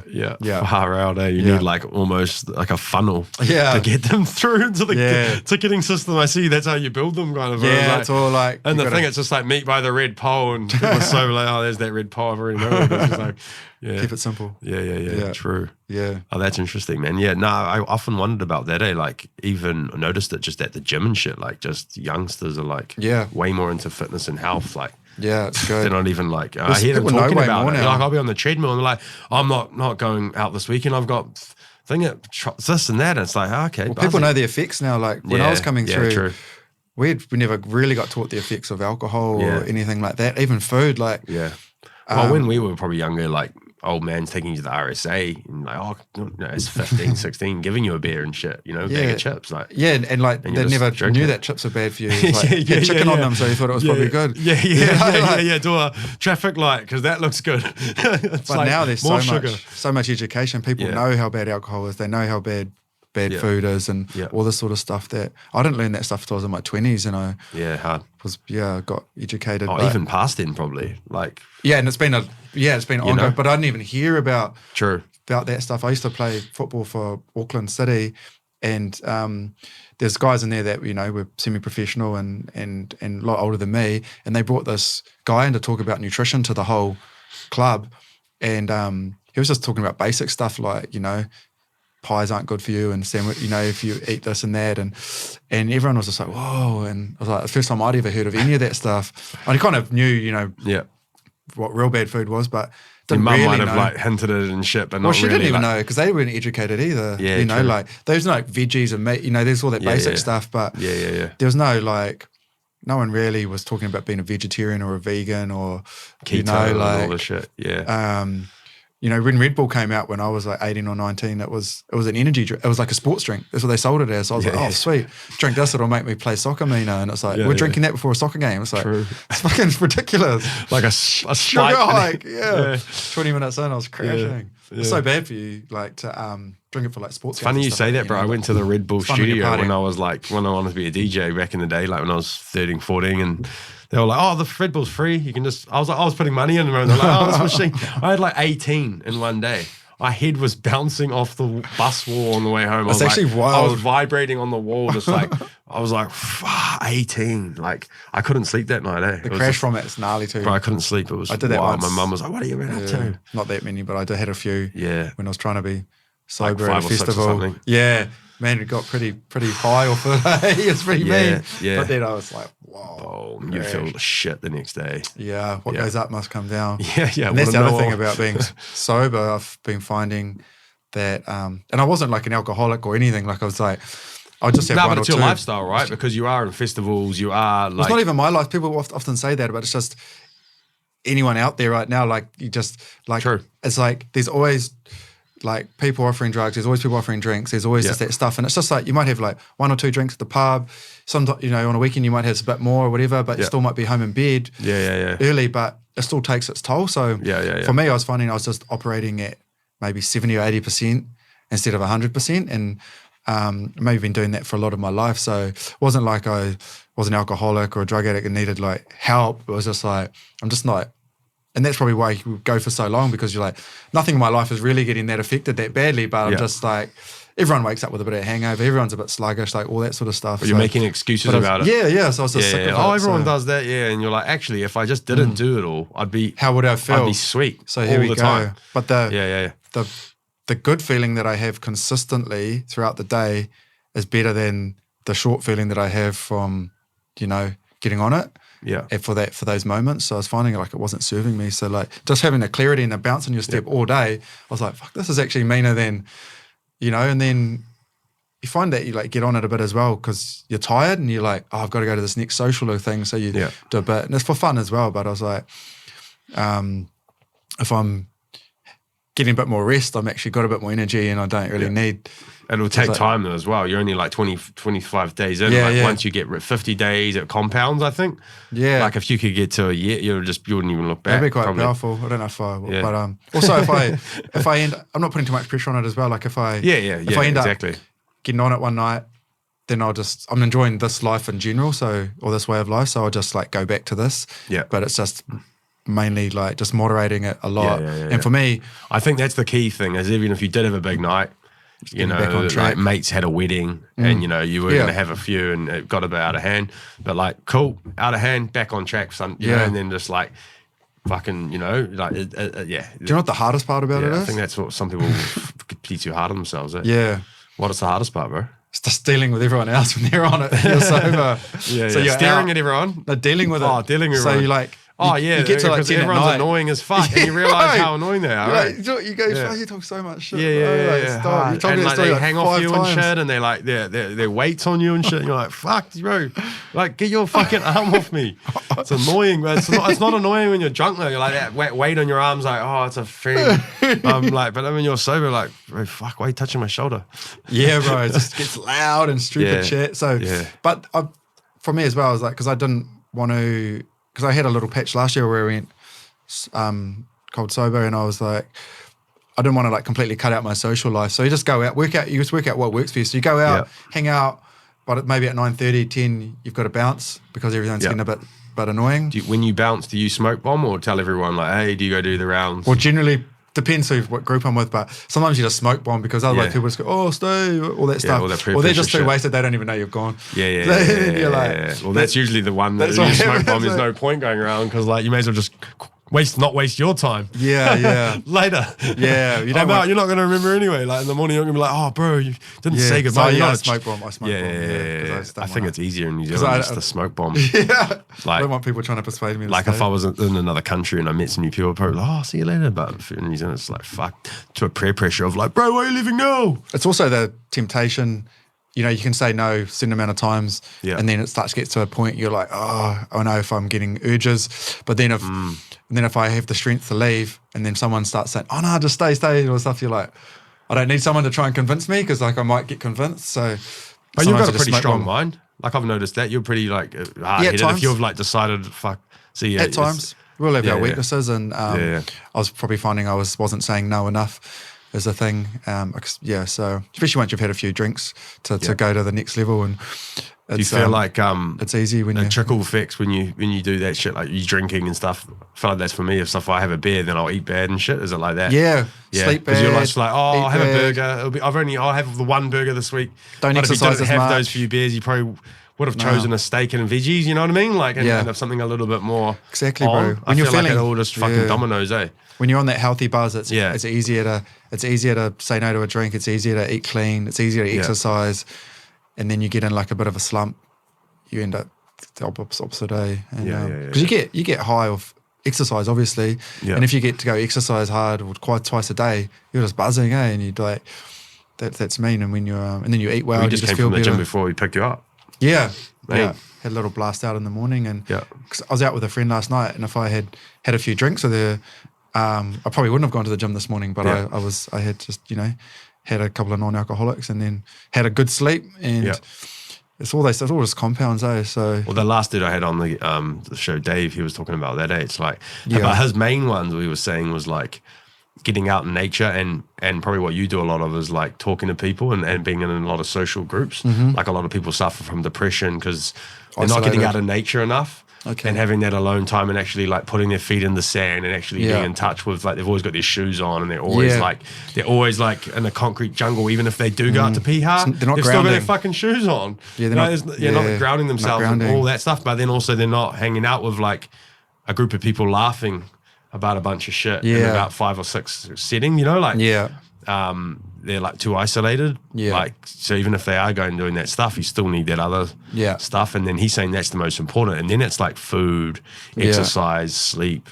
Far out, You need like almost like a funnel to get them through into the ticketing system. I see that's how you build them kind of. Yeah, it's all like... And the thing, it's just like meet by the red pole and people are so like, oh, there's that red pole. I've already known it. It's just like... Yeah. Keep it simple. Yeah. True. Yeah. Oh, that's interesting, man. Yeah, no, I often wondered about that. Like, even noticed it just at the gym and shit. Like, just youngsters are like, way more into fitness and health. Like, it's good. They're not even like, I hear them talking about it. Like, I'll be on the treadmill and they're like, I'm not going out this weekend. I've got this and that. And it's like, okay. Well, people know the effects now. Like, when I was coming through, true. we never really got taught the effects of alcohol or anything like that. Even food, like. Yeah. Well, when we were probably younger, like old man's taking you to the RSA and like, oh, it's 15, 16, giving you a beer and shit, bag of chips. Like, and like they never knew that chips were bad for you. Like, had chicken on them, so you thought it was probably good. Do a traffic light because that looks good. But like now there's so much education. People know how bad alcohol is. They know how bad food is and all this sort of stuff that I didn't learn that stuff until I was in my 20s and I hard. Got educated. Even past then probably like and it's been ongoing, but I didn't even hear about that stuff. I used to play football for Auckland City and there's guys in there that were semi-professional and a lot older than me, and they brought this guy in to talk about nutrition to the whole club, and he was just talking about basic stuff like pies aren't good for you and sandwich, if you eat this and that, and everyone was just like, whoa, and I was like, the first time I'd ever heard of any of that stuff. I kind of knew, what real bad food was, but your mum might have like hinted it and shit, but not she really, didn't even know because they weren't educated either. True. Like there's no like veggies and meat, there's all that basic stuff, but there was no like, no one really was talking about being a vegetarian or a vegan or keto and all this shit. When Red Bull came out when I was like 18 or 19, it was an energy drink. It was like a sports drink. That's what they sold it as. So I was like, oh, sweet. Drink this, it'll make me play soccer meaner. And it's like, we're drinking that before a soccer game. It's like, it's fucking ridiculous. Like a sugar hike. 20 minutes in, I was crashing. It's so bad for you, like to drink it for like sports. It's funny you say that, bro. I went to the Red Bull studio when I wanted to be a DJ back in the day, like when I was 13, 14, and they were like, oh, the Red Bull's free. You can just, I was putting money in, and they're like, oh, this machine. I had like 18 in one day. My head was bouncing off the bus wall on the way home. That's actually wild. I was vibrating on the wall, just like, I was like, 18. Like, I couldn't sleep that night, The crash from it's gnarly too. Bro, I couldn't sleep. It was I did that once. My mum was like, what are you up to? Not that many, but I had a few when I was trying to be sober like at a festival. Man, it got pretty high off the day. It's pretty mean. Yeah. But then I was like, whoa. You feel shit the next day. Yeah. What goes up must come down. Yeah. And that's the other thing about being sober. I've been finding that, and I wasn't like an alcoholic or anything. Like I was like, I just have one or two. But it's your lifestyle, right? Because you are in festivals, you are like. It's not even my life. People often say that, but it's just anyone out there right now. Like you just like, it's like there's always like people offering drugs. There's always people offering drinks. There's always just that stuff. And it's just like, you might have like one or two drinks at the pub. Sometimes, on a weekend you might have a bit more or whatever, but you still might be home in bed early, but it still takes its toll. So for me, I was finding I was just operating at maybe 70 or 80% instead of 100%. And maybe been doing that for a lot of my life. So it wasn't like I was an alcoholic or a drug addict and needed like help. It was just like, I'm just not. And that's probably why you go for so long, because you're like, nothing in my life is really getting that affected that badly, but I'm just like, everyone wakes up with a bit of a hangover, everyone's a bit sluggish, like all that sort of stuff. But you're making excuses about it. Yeah. So I was just sick of it. Oh, everyone does that, and you're like, actually, if I just didn't do it all, I'd be. How would I feel? I'd be sweet. So here we go. Time. But the good feeling that I have consistently throughout the day is better than the short feeling that I have from, getting on it. Yeah. For those moments. So I was finding like it wasn't serving me. So like just having a clarity and a bounce in your step all day, I was like, fuck, this is actually meaner than, and then you find that you like get on it a bit as well because you're tired and you're like, oh, I've got to go to this next social thing. So you do a bit, and it's for fun as well. But I was like, if I'm getting a bit more rest, I'm actually got a bit more energy and I don't really need. And it'll take time though as well. You're only like 20, 25 days in. Once you get 50 days, it compounds, I think. Yeah. Like if you could get to a year, you wouldn't even look back. That'd be quite powerful. I don't know if I will. But also if I end, I'm not putting too much pressure on it as well. Like if I end up getting on it one night, then I'm enjoying this life in general, or this way of life. So I'll just like go back to this. Yeah. But it's just mainly like just moderating it a lot. And for me, I think that's the key thing is even if you did have a big night, back on track. Like mates had a wedding and you were going to have a few and it got a bit out of hand, but like cool, out of hand, back on track, and then just like fucking, like do you know what the hardest part about it is? I think that's what some people be too hard on themselves. What is the hardest part, bro? It's just dealing with everyone else when they're on it. You're sober. So you're staring at everyone. No, dealing with it. Dealing with everyone. So you like Oh yeah, you get to like 10 at everyone's night. annoying as fuck, and you realise how annoying they are. Right? You go, you talk so much shit. Yeah. Stop. You told and me that like story they like hang off 5 you times. and shit, and they like their weights on you and shit. And you're like, fuck, bro, like get your fucking arm off me. It's annoying, but it's not annoying when you're drunk though. You're like that weight on your arms, like oh, it's a thing. Like, but when you're sober, like, bro, fuck, why are you touching my shoulder? Yeah, bro, it just gets loud and stupid shit. So, but for me as well, I was like, because I didn't want to, because I had a little patch last year where we went cold sober, and I was like, I didn't want to like completely cut out my social life. So you just go out, you just work out what works for you. So you go out, hang out, but maybe at 9:30, 10, you've got to bounce because everything's getting a bit annoying. When you bounce, do you smoke bomb or tell everyone like, hey, do you go do the rounds? Well, generally depends what group I'm with, but sometimes you just smoke bomb because otherwise people just go, oh, stay, all that stuff. All that or they're just too shit. wasted, they don't even know you've gone. You're like, well, that's usually the one that you smoke bomb. There's no point going around because like you may as well just not waste your time. Yeah. Later. Yeah. You're not going to remember anyway. Like in the morning, you're going to be like, oh, bro, you didn't say goodbye. So, I smoke bomb. I smoke bomb. I think it's easier in New Zealand just to smoke bomb. Yeah. Like, I don't want people trying to persuade me to like stay. if I was in another country and I met some new people, I'd probably like, oh, see you later. But in New Zealand, it's like, fuck, to a peer pressure of like, bro, why are you leaving now? It's also the temptation. You know, you can say no a certain amount of times, and then it starts to get to a point you're like, oh, I know if I'm getting urges, but then if I have the strength to leave, and then someone starts saying, oh no, just stay, or stuff, you're like, I don't need someone to try and convince me because like I might get convinced. So, but you've got a pretty strong mind. Like I've noticed that you're pretty like hard-headed if you've like decided, fuck. See, yeah, at times we'll have our weaknesses, and I was probably finding I wasn't saying no enough. Is a thing, so especially once you've had a few drinks to go to the next level, and do you feel like it's easy when you trickle effects when you do that shit, like you drinking and stuff. I feel like that's for me. If I have a beer, then I'll eat bad and shit. Is it like that? Yeah. Sleep bad. Because you're like, oh, I'll have a burger. I'll have the one burger this week. Don't exercise as much. Have those few beers, you probably would have chosen a steak and veggies. You know what I mean? Like and have something a little bit more. Exactly, bro. When I feel like it all just fucking dominoes, eh? When you're on that healthy buzz, it's easier to say no to a drink. It's easier to eat clean. It's easier to exercise, and then you get in like a bit of a slump. You end up the opposite day, because you get high off exercise, obviously, and if you get to go exercise hard or twice a day, you're just buzzing, and you're like, that's mean. And when you're and then you eat well, we just came feel from the better. gym before we picked you up. Yeah. Had a little blast out in the morning, and cause I was out with a friend last night, and if I had a few drinks with her, I probably wouldn't have gone to the gym this morning, but I had just had a couple of non-alcoholics, and then had a good sleep, and it's all just compounds, eh? So the last dude I had on the show, Dave, he was talking about that. It's like about his main ones. We were saying was like getting out in nature, and probably what you do a lot of is like talking to people and being in a lot of social groups. Like a lot of people suffer from depression because they're not getting out in nature enough. And having that alone time and actually like putting their feet in the sand and actually being in touch with, like, they've always got their shoes on and they're always like in a concrete jungle. Even if they do go out to pee hard, they're not they've still got their fucking shoes on. They're not grounding themselves and all that stuff. But then also they're not hanging out with like a group of people laughing about a bunch of shit in about 5 or 6 setting, they're like too isolated. Like, so even if they are going and doing that stuff, you still need that other stuff. And then he's saying that's the most important. And then it's like food, exercise, sleep.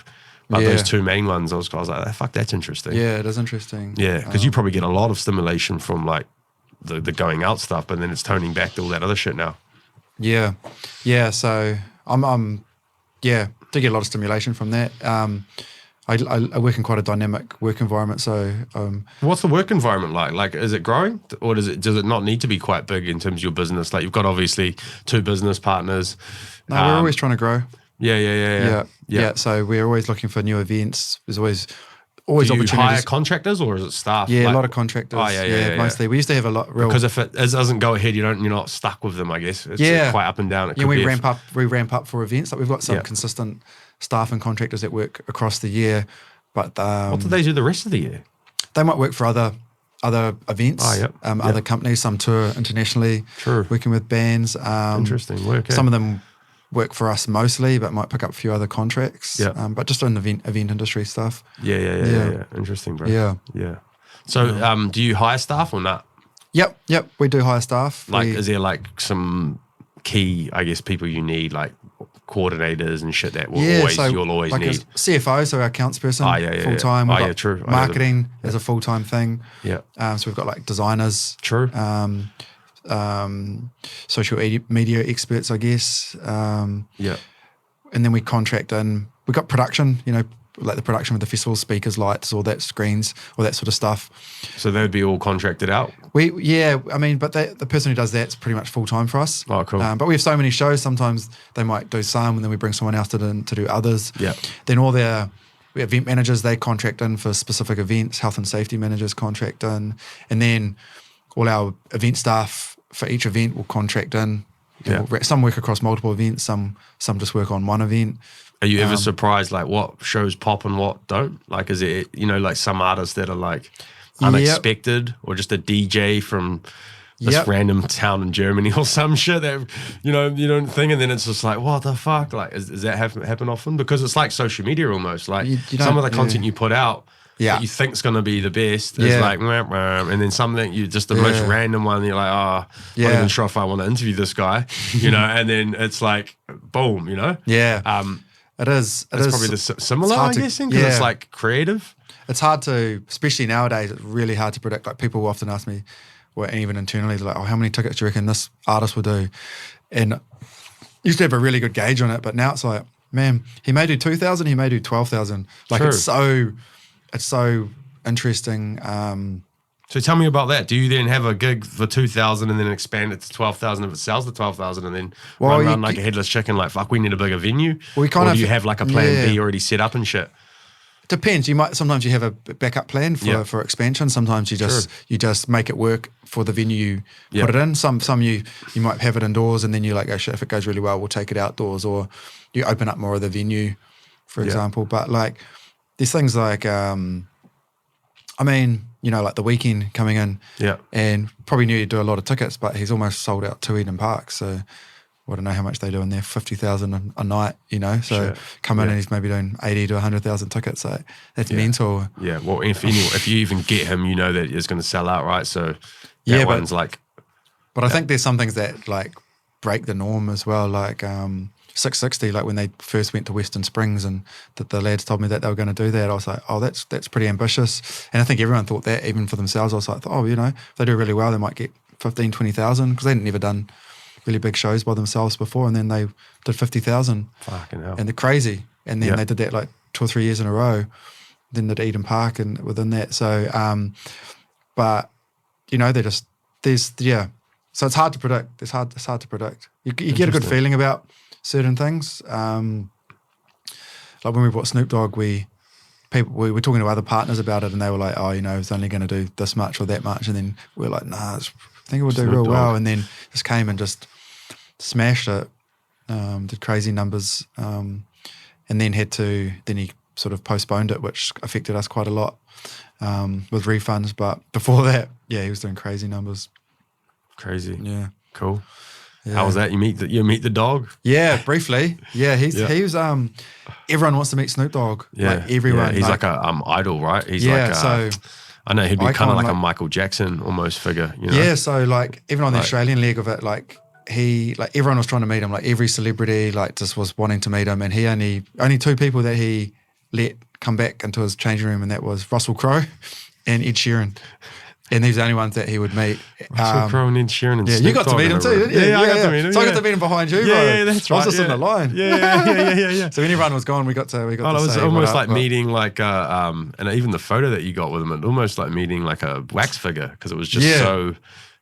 But those two main ones, I was like, fuck, that's interesting. Yeah, it is interesting. Yeah, because you probably get a lot of stimulation from like the going out stuff, but then it's toning back to all that other shit now. Yeah. Yeah, so I'm do get a lot of stimulation from that. I work in quite a dynamic work environment, so what's the work environment like? Like, is it growing, or does it not need to be quite big in terms of your business? Like, you've got obviously 2 business partners. No, we're always trying to grow. Yeah. So we're always looking for new events. There's always Do you opportunities. hire contractors or is it staff? Yeah, a lot of contractors. Oh, yeah. Mostly. We used to have a lot. Because if it doesn't go ahead, you're not stuck with them, I guess. It's quite up and down. We ramp up for events. Like, we've got some consistent staff and contractors that work across the year. But what do they do the rest of the year? They might work for other events, other companies. Some tour internationally, working with bands. Interesting work. Some of them work for us mostly, but might pick up a few other contracts. But just in event industry stuff. Yeah. Interesting, bro. Yeah. So, do you hire staff or not? Yep. We do hire staff. Like, is there like some key, I guess, people you need, like coordinators and shit that you'll always like need. A CFO, so our accounts person, full time. Oh, yeah, true. Marketing is a full time thing. Yeah. So we've got like designers. True. Social media experts, I guess. Yeah. And then we contract in. We've got production, like the production with the festival speakers, lights, all that, screens, all that sort of stuff. So they'd be all contracted out? But the person who does that's pretty much full time for us. Oh, cool. But we have so many shows, sometimes they might do some and then we bring someone else to do others. Yeah. Then we have event managers, they contract in for specific events, health and safety managers contract in, and then all our event staff for each event will contract in. Yeah. Some work across multiple events, some just work on one event. Are you ever surprised, like, what shows pop and what don't? Like, is it, like some artists that are like unexpected, or just a DJ from this random town in Germany or some shit that, you don't think, and then it's just like, what the fuck? Like, does that happen often? Because it's like social media almost. Like, some of the content you put out that you think's going to be the best is like, and then something you just the most random one, you're like, not even sure if I want to interview this guy, and then it's like, boom, Yeah. It is. It's probably similar, I guess, because it's like creative. It's hard to, especially nowadays, it's really hard to predict. Like, people will often ask me, and even internally, they're like, how many tickets do you reckon this artist will do? And used to have a really good gauge on it, but now it's like, man, he may do 2,000, he may do 12,000. Like, it's so interesting. So tell me about that. Do you then have a gig for 2,000 and then expand it to 12,000 if it sells to 12,000, and then run around like a headless chicken, like, fuck, we need a bigger venue? Or do you have like a plan B already set up and shit? Depends. Sometimes you have a backup plan for expansion. Sometimes you just make it work for the venue you put it in. Some you might have it indoors, and then you're like, oh shit, if it goes really well, we'll take it outdoors, or you open up more of the venue, for example. But like, there's things like like The Weeknd coming in, and probably knew he'd do a lot of tickets, but he's almost sold out to Eden Park. So I don't know how much they do in there, 50,000 a night, So come in and he's maybe doing 80 to 100,000 tickets. So that's mental. Yeah, well, if you even get him, that it's going to sell out, right? So that one's like... But I think there's some things that like break the norm as well, like 660, like when they first went to Western Springs and the lads told me that they were going to do that, I was like, oh, that's pretty ambitious. And I think everyone thought that, even for themselves. I was like, oh, if they do really well, they might get 15, 20,000, because they'd never done really big shows by themselves before, and then they did 50,000. Fucking hell. And they're crazy. And then they did that like 2 or 3 years in a row. Then did Eden Park and within that. So, but so it's hard to predict. It's hard to predict. You get a good feeling about certain things. Like when we bought Snoop Dogg, we were talking to other partners about it, and they were like, oh, it's only going to do this much or that much. And then we were like, nah, I think it will do real well. And then just came and just smashed it, did crazy numbers, and then he sort of postponed it, which affected us quite a lot with refunds. But before that, he was doing crazy numbers. Crazy. Yeah. Cool. Yeah. How was that? You meet the dog? Yeah, briefly. Yeah, he was. Everyone wants to meet Snoop Dogg. Yeah, like everyone. Yeah. He's like a idol, right? He's so I know he'd be kind of like a Michael Jackson almost figure. Yeah, so like even on the Australian leg of it, like everyone was trying to meet him. Like every celebrity, like just was wanting to meet him, and he only 2 people that he let come back into his changing room, and that was Russell Crowe and Ed Sheeran. And these are the only ones that he would meet. Russell Crowe and Ed Sheeran and you got to meet him too, didn't you? Yeah, I got to meet him. So I got to meet him behind you, bro. Yeah, that's right. I was just in the line. Yeah. So when everyone was gone, we got to it was almost like meeting like and even the photo that you got with him, it almost like meeting like a wax figure, because it was just so.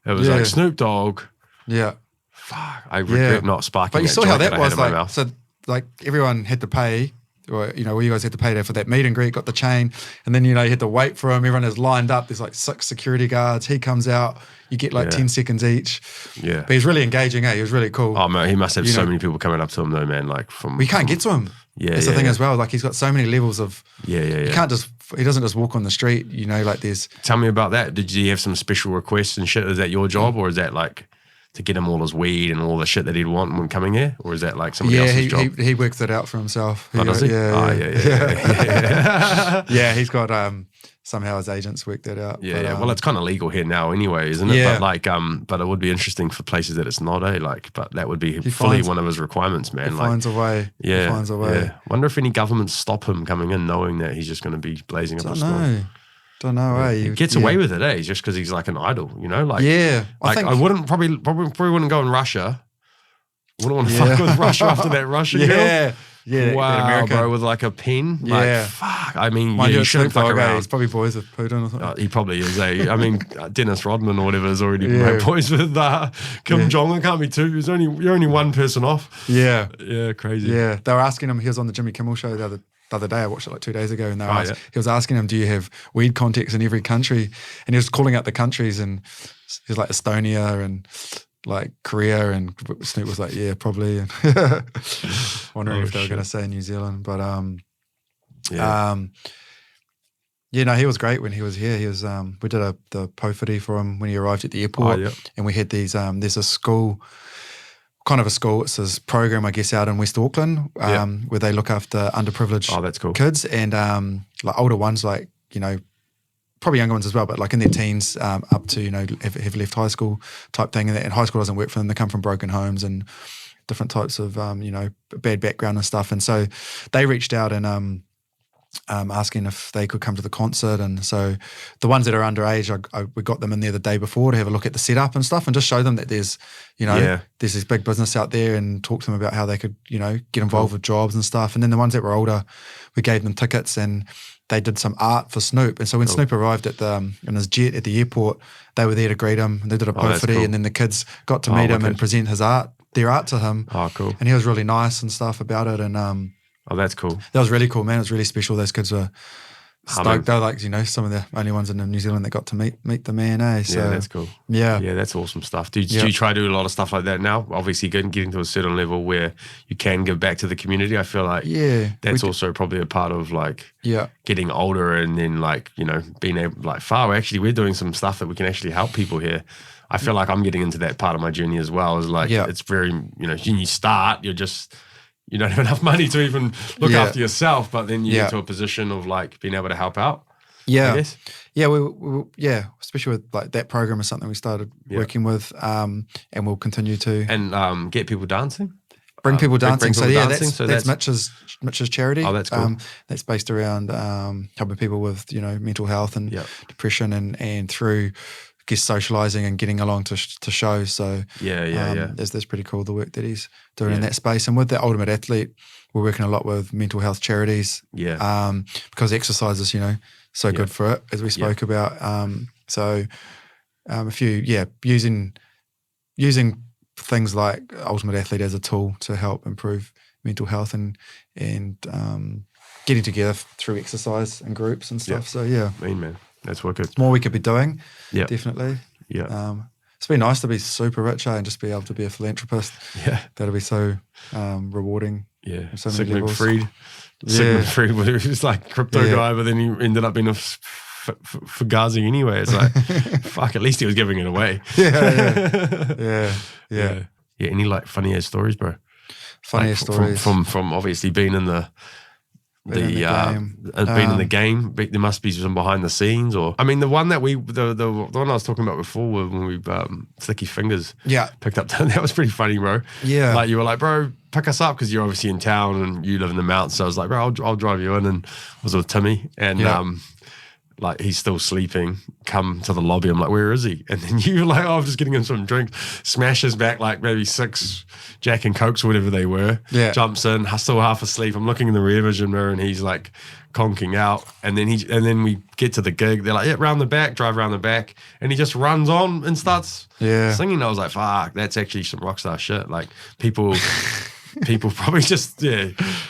It was like Snoop Dogg. Yeah. Fuck, I regret not sparking. But you saw how that was like. So like everyone had to pay. Or, you guys had to pay there for that meet and greet, got the chain, and then, you had to wait for him. Everyone is lined up. There's like 6 security guards. He comes out. You get like 10 seconds each. Yeah. But he's really engaging, He was really cool. Oh, man, he must have so many people coming up to him though, man. Like we can't get to him. Yeah. That's the thing as well. Like he's got so many levels of... Yeah. He doesn't just walk on the street, like there's... Tell me about that. Did you have some special requests and shit? Is that your job, or is that like... to get him all his weed and all the shit that he'd want when coming here? Or is that like somebody else's job? He works it out for himself. Oh, does he? Yeah. Yeah. Yeah, he's got somehow his agents worked that out. Yeah, but, yeah. Well, it's kind of legal here now anyway, isn't it? Yeah. But like, but it would be interesting for places that it's not, Like, but that would be He fully finds- one of his requirements, man. He Like, finds a way. yeah, He finds a way. Yeah. Wonder if any governments stop him coming in, knowing that he's just going to be blazing up a storm. Don't know. He gets away with it, just because he's like an idol, Like, yeah, like I wouldn't probably wouldn't go in Russia. Wouldn't want to fuck with Russia after that Russia girl. Yeah, wow, bro, with like a pen. Like, fuck. I mean, you shouldn't fuck around. He's probably boys with Putin or something. He probably is. I mean, Dennis Rodman or whatever is already boys with Kim Jong. It can't be two. You're only one person off. Yeah, crazy. Yeah, they were asking him. He was on the Jimmy Kimmel show the other day. I watched it like 2 days ago, and he was asking him, "Do you have weed contacts in every country?" And he was calling out the countries, and he was like Estonia and like Korea, and Snoop was like, "Yeah, probably." And wondering if they were going to say New Zealand, but he was great when he was here. He was we did the pofity for him when he arrived at the airport, and we had these. There's a school. Kind of a school. It's this program, I guess, out in West Auckland, where they look after underprivileged that's cool. kids and like older ones, like probably younger ones as well, but like in their teens up to have left high school type thing, and high school doesn't work for them. They come from broken homes and different types of bad background and stuff, and so they reached out and asking if they could come to the concert. And so the ones that are underage, we got them in there the day before to have a look at the setup and stuff and just show them that there's, there's this big business out there, and talk to them about how they could, get involved with jobs and stuff. And then the ones that were older, we gave them tickets and they did some art for Snoop. And so when Snoop arrived in his jet at the airport, they were there to greet him. They did a pofity, and then the kids got to meet him and present their art to him. Oh, cool. And he was really nice and stuff about it. And oh, that's cool. That was really cool, man. It was really special. Those kids were stoked. They were like, some of the only ones in New Zealand that got to meet the man, eh? So, yeah, that's cool. Yeah. Yeah, that's awesome stuff. Do you try to do a lot of stuff like that now? Obviously, getting to a certain level where you can give back to the community. I feel like that's also probably a part of like getting older, and then like, being able like, we're doing some stuff that we can actually help people here. I feel like I'm getting into that part of my journey as well. Is like, it's very, when you start, you don't have enough money to even look after yourself, but then you get to a position of like being able to help out. Yeah. I guess. Yeah. We especially with like that program is something we started working with, and we'll continue to. And get people dancing? Bring people dancing. Bring people dancing. That's Mitch's charity. Oh, that's cool. That's based around helping people with, mental health and depression and through, I guess, socializing and getting along to shows. So that's pretty cool, the work that he's doing in that space. And with the Ultimate Athlete, we're working a lot with mental health charities. Because exercise is, so good for it, as we spoke about. So a few, using things like Ultimate Athlete as a tool to help improve mental health and getting together through exercise and groups and stuff. So mean, man. That's wicked. It's more we could be doing. Yeah. Definitely. Yeah. It's been nice to be super rich and just be able to be a philanthropist. Yeah. That'll be so rewarding. Yeah. On so many Sigmund levels. Freud. Sigmund Freud, he was like crypto guy, but then he ended up being a fugazi anyway. It's like, fuck, at least he was giving it away. Yeah. Any like funny ass stories, bro? Funniest stories. From obviously being in the being in the game, there must be some behind the scenes, or I mean, the one that the one I was talking about before when we Sticky Fingers picked up, that was pretty funny, bro. Yeah, like you were like, bro, pick us up because you're obviously in town and you live in the mountains. So I was like, bro, I'll drive you in, and I was with Timmy and like he's still sleeping. Come to the lobby. I'm like, where is he? And then you were like, oh, I'm just getting him some drink. Smashes back like maybe 6 Jack and Cokes or whatever they were. Yeah. Jumps in, still half asleep. I'm looking in the rear vision mirror and he's like conking out. And then we get to the gig. They're like, yeah, round the back, drive around the back. And he just runs on and starts singing. I was like, fuck, that's actually some rockstar shit. Like people probably just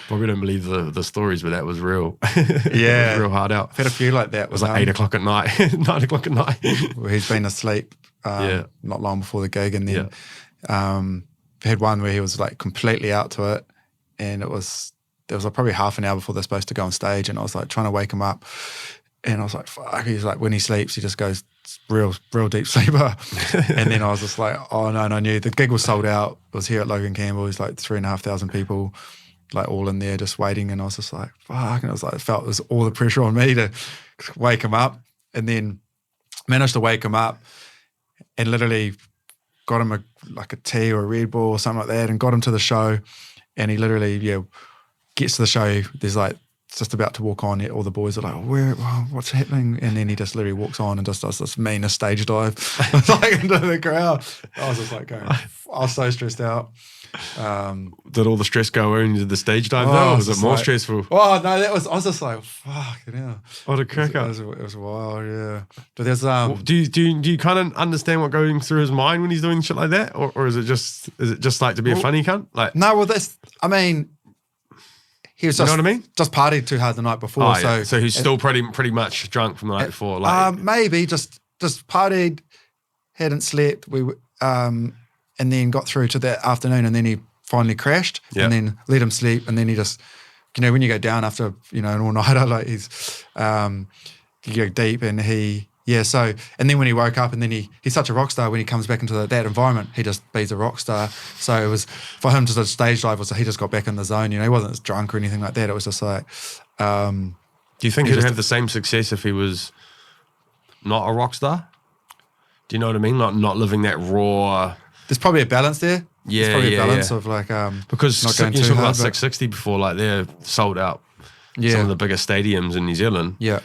probably don't believe the stories, but that was real. Yeah, it was real hard out. I've had a few like that. It was like 8 o'clock at night, 9 o'clock at night. Where he's been asleep not long before the gig, and then had one where he was like completely out to it, and there was like probably half an hour before they're supposed to go on stage, and I was like trying to wake him up, and I was like, fuck. He's like, when he sleeps, he just goes real deep sleeper. And then I was just like, oh no, and I knew the gig was sold out. It was here at Logan Campbell. It's like 3,500 people, like all in there just waiting. And I was just like, fuck. And I was like, it was all the pressure on me because wake him up, and then managed to wake him up, and literally got him a tea or a Red Bull or something like that, and got him to the show, and he literally gets to the show. There's like just about to walk on, all the boys are like, what's happening? And then he just literally walks on and just does this meanest stage dive like into the crowd. I was just like going, I was so stressed out. Did all the stress go when you did the stage dive though? Or was it more stressful? Oh no, I was just like, fuck it hell. What a cracker. It was wild, yeah. But there's do you kind of understand what going through his mind when he's doing shit like that? Or is it just like to be a funny cunt? Like no, well he was just, you know what I mean? Just partied too hard the night before. Oh, yeah. So he's still pretty much drunk from the night before. Like maybe just partied, hadn't slept. And then got through to that afternoon, and then he finally crashed, and then let him sleep, and then he just, when you go down after an all nighter, like you go deep, and so, and then when he woke up, and then he's such a rock star when he comes back into that environment, he just be's a rock star. So it was for him to stage dive, he just got back in the zone. He wasn't as drunk or anything like that. It was just like. Do you think he'd have the same success if he was not a rock star? Do you know what I mean? Not living that raw. There's probably a balance there. Yeah, There's probably a balance of like because not going you too talk hard, about 660 before, like they're sold out. Yeah. Some of the biggest stadiums in New Zealand. Yeah.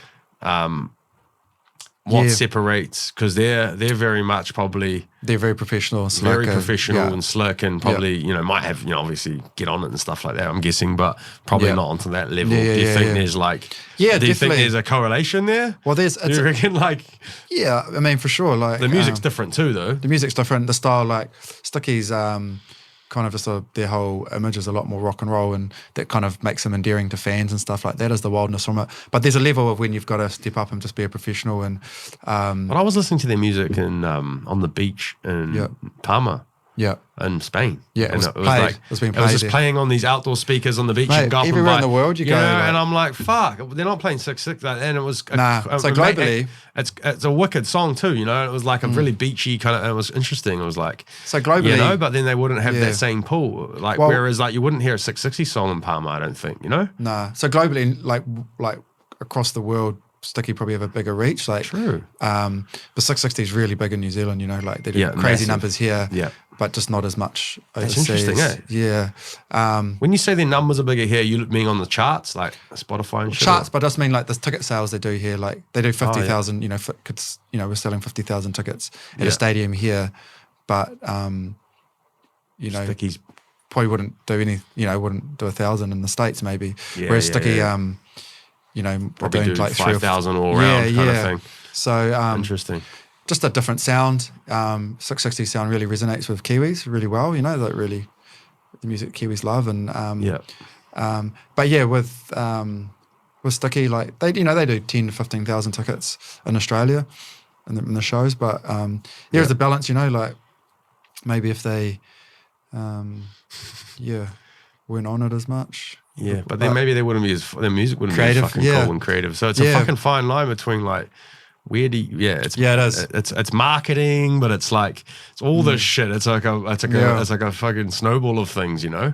What separates, because they're very much probably they're very professional, and slick, very professional and slick, and probably might have obviously get on it and stuff like that. I'm guessing, but probably not onto that level. Do you think there's like do you think there's a correlation there? Well, do you reckon like I mean for sure. Like the music's different too, though. The music's different. The style, like Sticky's, kind of just their whole image is a lot more rock and roll, and that kind of makes them endearing to fans and stuff like that. Is the wildness from it. But there's a level of when you've got to step up and just be a professional. And but I was listening to their music in on the beach in Palma. Yeah. In Spain. Yeah, it was just playing on these outdoor speakers on the beach. Mate, and go up everywhere and in the world you go. And I'm like, fuck, they're not playing 6/6. And it was... So globally... It's a wicked song too, It was like a really beachy kind of... And it was interesting. It was like... So globally... but then they wouldn't have that same pull. Like, whereas like you wouldn't hear a 660 song in Palma, I don't think, Nah. So globally, like across the world... Sticky probably have a bigger reach. Like, true. The 660 is really big in New Zealand, like they do crazy numbers here, but just not as much overseas. That's interesting, Yeah. When you say their numbers are bigger here, you mean on the charts, like Spotify and shit? Charts, but I just mean like the ticket sales they do here. Like they do 50,000, we're selling 50,000 tickets at a stadium here, but, Sticky's probably wouldn't do wouldn't do 1,000 in the States maybe. Whereas Sticky, probably doing do like 5,000 all around kind of thing. So interesting. Just a different sound. 660 sound really resonates with Kiwis really well. Like really the music Kiwis love, and but with Sticky, like they do 10 to 15,000 tickets in Australia in the shows, but there's a balance. Like maybe if they weren't on it as much. Yeah, but then maybe they wouldn't be their music wouldn't creative, be as fucking cool and creative. So it's a fucking fine line between like it is. It's marketing, but it's like it's all this shit. It's like a fucking snowball of things, Yeah.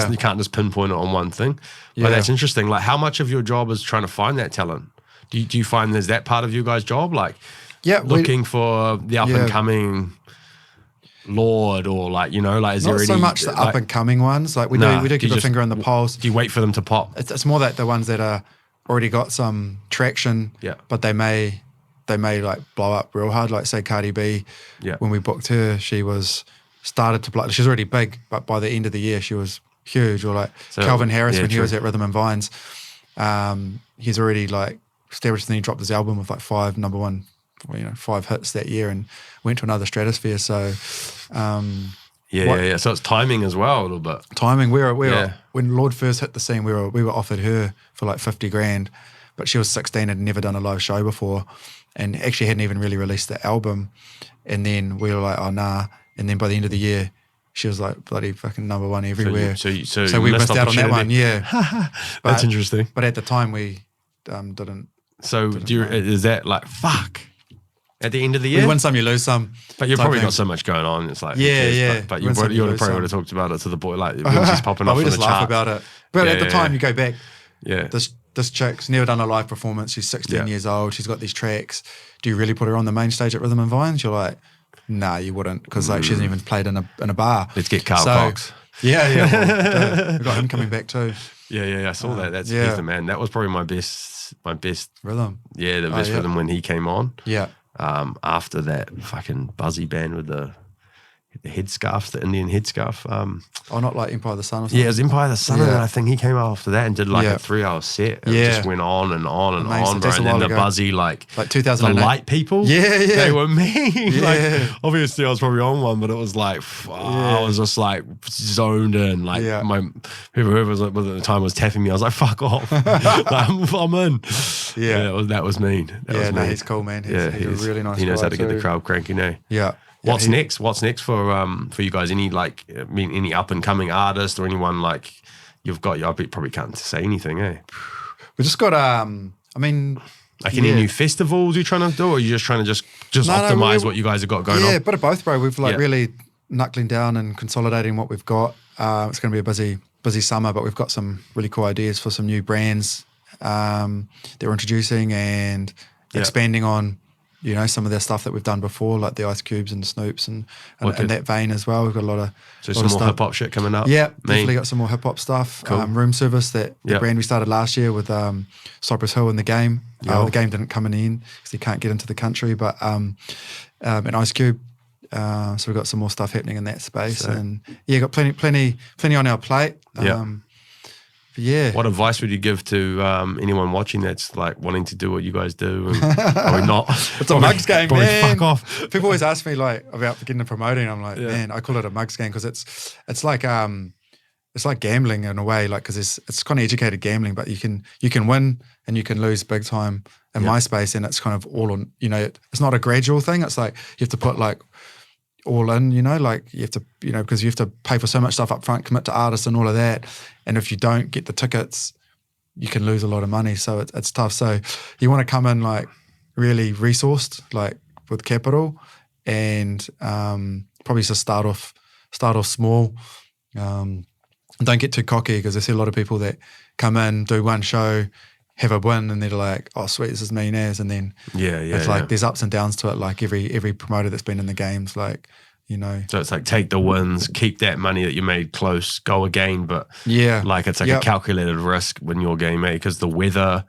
You can't just pinpoint it on one thing. But that's interesting. Like how much of your job is trying to find that talent? Do you find there's that part of your guys' job? Like looking for the up and coming Lord, or like is there not so much the up and coming ones. Like we do keep a finger on the pulse. Do you wait for them to pop? It's more that the ones that are already got some traction, but they may like blow up real hard. Like say Cardi B, when we booked her, she started to blow. She's already big, but by the end of the year she was huge. Or like Calvin Harris when he was at Rhythm and Vines, he's already like established. And then he dropped his album with like 5 number one. 5 hits that year and went to another stratosphere. So, So it's timing as well a little bit. Timing. We were when Lord first hit the scene. We were offered her for like 50 grand, but she was 16 and had never done a live show before, and actually hadn't even really released the album. And then we were like, oh nah. And then by the end of the year, she was like bloody fucking number one everywhere. So we missed out on that one. Yeah, that's interesting. But at the time we didn't. So is that like fuck? At the end of the year? You win some, you lose some. But you've probably got so much going on. It's like, But you probably would have talked about it to the boy, like when she's popping off we on just the laugh chart. about it. But at the time, you go back, the this chick's never done a live performance. She's 16 years old. She's got these tracks. Do you really put her on the main stage at Rhythm and Vines? You're like, nah, you wouldn't, because like she hasn't even played in a bar. Let's get Carl Cox. Yeah. Well, we've got him coming back too. Yeah. I saw that. That's he's the man. That was probably my best rhythm. Yeah, the best rhythm when he came on. Yeah. After that fucking Buzzy band with the headscarves, the Indian headscarf. Not like Empire of the Sun or something? Yeah, it was Empire of the Sun, and I think he came out after that and did like a 3-hour set. It just went on and on and on, bro. And then the Buzzy, like 2008. The light people, they were mean. Like, obviously I was probably on one, but it was like, I was just like zoned in. Like whoever was at the time was tapping me. I was like, fuck off. I'm in. That was mean. He's cool, man. He's a really nice guy. He knows how to get the crowd cranking, eh? Yeah. What's next? What's next for you guys? Any any up and coming artist or anyone like you've got? I probably can't say anything, eh? We just got any new festivals you're trying to do, or you're just trying to just optimize what you guys have got going on? Yeah, bit of both, bro. We've really knuckling down and consolidating what we've got. It's going to be a busy summer, but we've got some really cool ideas for some new brands that we're introducing and expanding on. You know, some of their stuff that we've done before, like the Ice Cubes and the Snoops and that vein as well. We've got a lot of some more hip hop shit coming up. Yeah, definitely got some more hip hop stuff. Cool. Room Service, the brand we started last year with Cypress Hill in the game. The game didn't come in the end because he can't get into the country, but and Ice Cube. So we've got some more stuff happening in that space, and got plenty on our plate. What advice would you give to anyone watching that's like wanting to do what you guys do? And probably not. It's a mugs game, man. Fuck off. People always ask me like about getting into promoting. I'm like, man, I call it a mugs game because it's like gambling in a way, like because it's kind of educated gambling, but you can win and you can lose big time in my space, and it's kind of all on. You know, it's not a gradual thing. It's like you have to put like all in, you know, like you have to, you know, because you have to pay for so much stuff up front, commit to artists and all of that. And if you don't get the tickets, you can lose a lot of money. So it's tough. So you want to come in like really resourced, like with capital, and probably just start off small. Don't get too cocky, because I see a lot of people that come in, do one show, have a win, and they're like, oh sweet, this is millionaires. And then it's like there's ups and downs to it, like every promoter that's been in the games, like, you know. So it's like take the wins, keep that money that you made close, go again, but like it's like a calculated risk when your game, because the weather,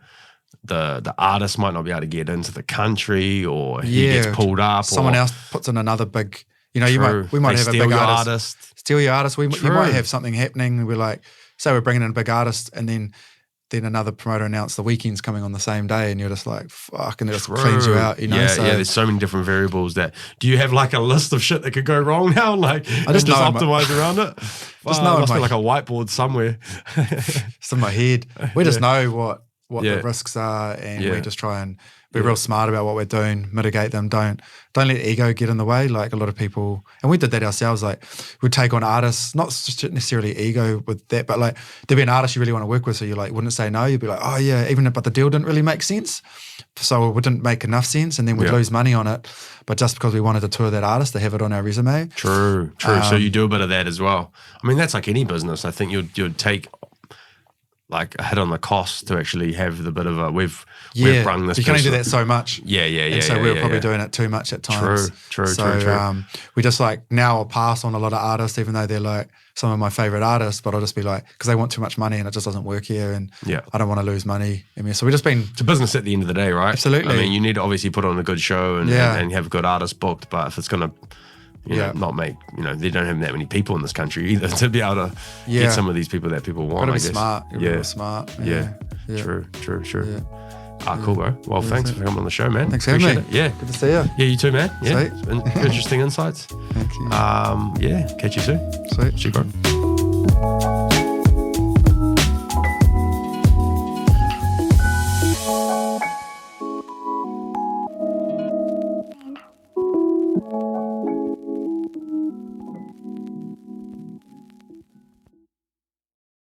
the artist might not be able to get into the country, or he gets pulled up, someone else puts in another big, you know, we might have a big artist. Steal your artist. You might have something happening, and we're like, say we're bringing in a big artist, and then another promoter announced the weekend's coming on the same day, and you're just like, fuck, and it just cleans you out, you know? There's so many different variables that, do you have like a list of shit that could go wrong now? Like, I just optimize around it? Just know it must be like a whiteboard somewhere. It's in my head. We just know what the risks are, and we just try and be real smart about what we're doing, mitigate them. Don't let ego get in the way. Like a lot of people, and we did that ourselves. Like we'd take on artists, not necessarily ego with that, but like there'd be an artist you really want to work with, so you like wouldn't say no. You'd be like, oh yeah, but the deal didn't really make sense, so it didn't make enough sense, and then we'd lose money on it. But just because we wanted to tour that artist to have it on our resume. True. So you do a bit of that as well. I mean, that's like any business. I think you'd take like a hit on the cost to actually have the bit of a we've brung this. You can only do that so much. And so we were probably doing it too much at times. True. We just like now I'll pass on a lot of artists, even though they're like some of my favorite artists, but I'll just be like, because they want too much money and it just doesn't work here, and I don't want to lose money. I mean, so we've just been, it's a business at the end of the day, right? Absolutely. I mean, you need to obviously put on a good show and have good artists booked, but if it's gonna not make, they don't have that many people in this country either to be able to get some of these people that people want. Gotta be smart. You're smart. True. Cool, bro. Well, thanks for coming on the show, man. Thanks for having me. Yeah. Good to see you. Yeah, you too, man. Yeah. Interesting insights. Thank you. Catch you soon. Sweet. See you, bro.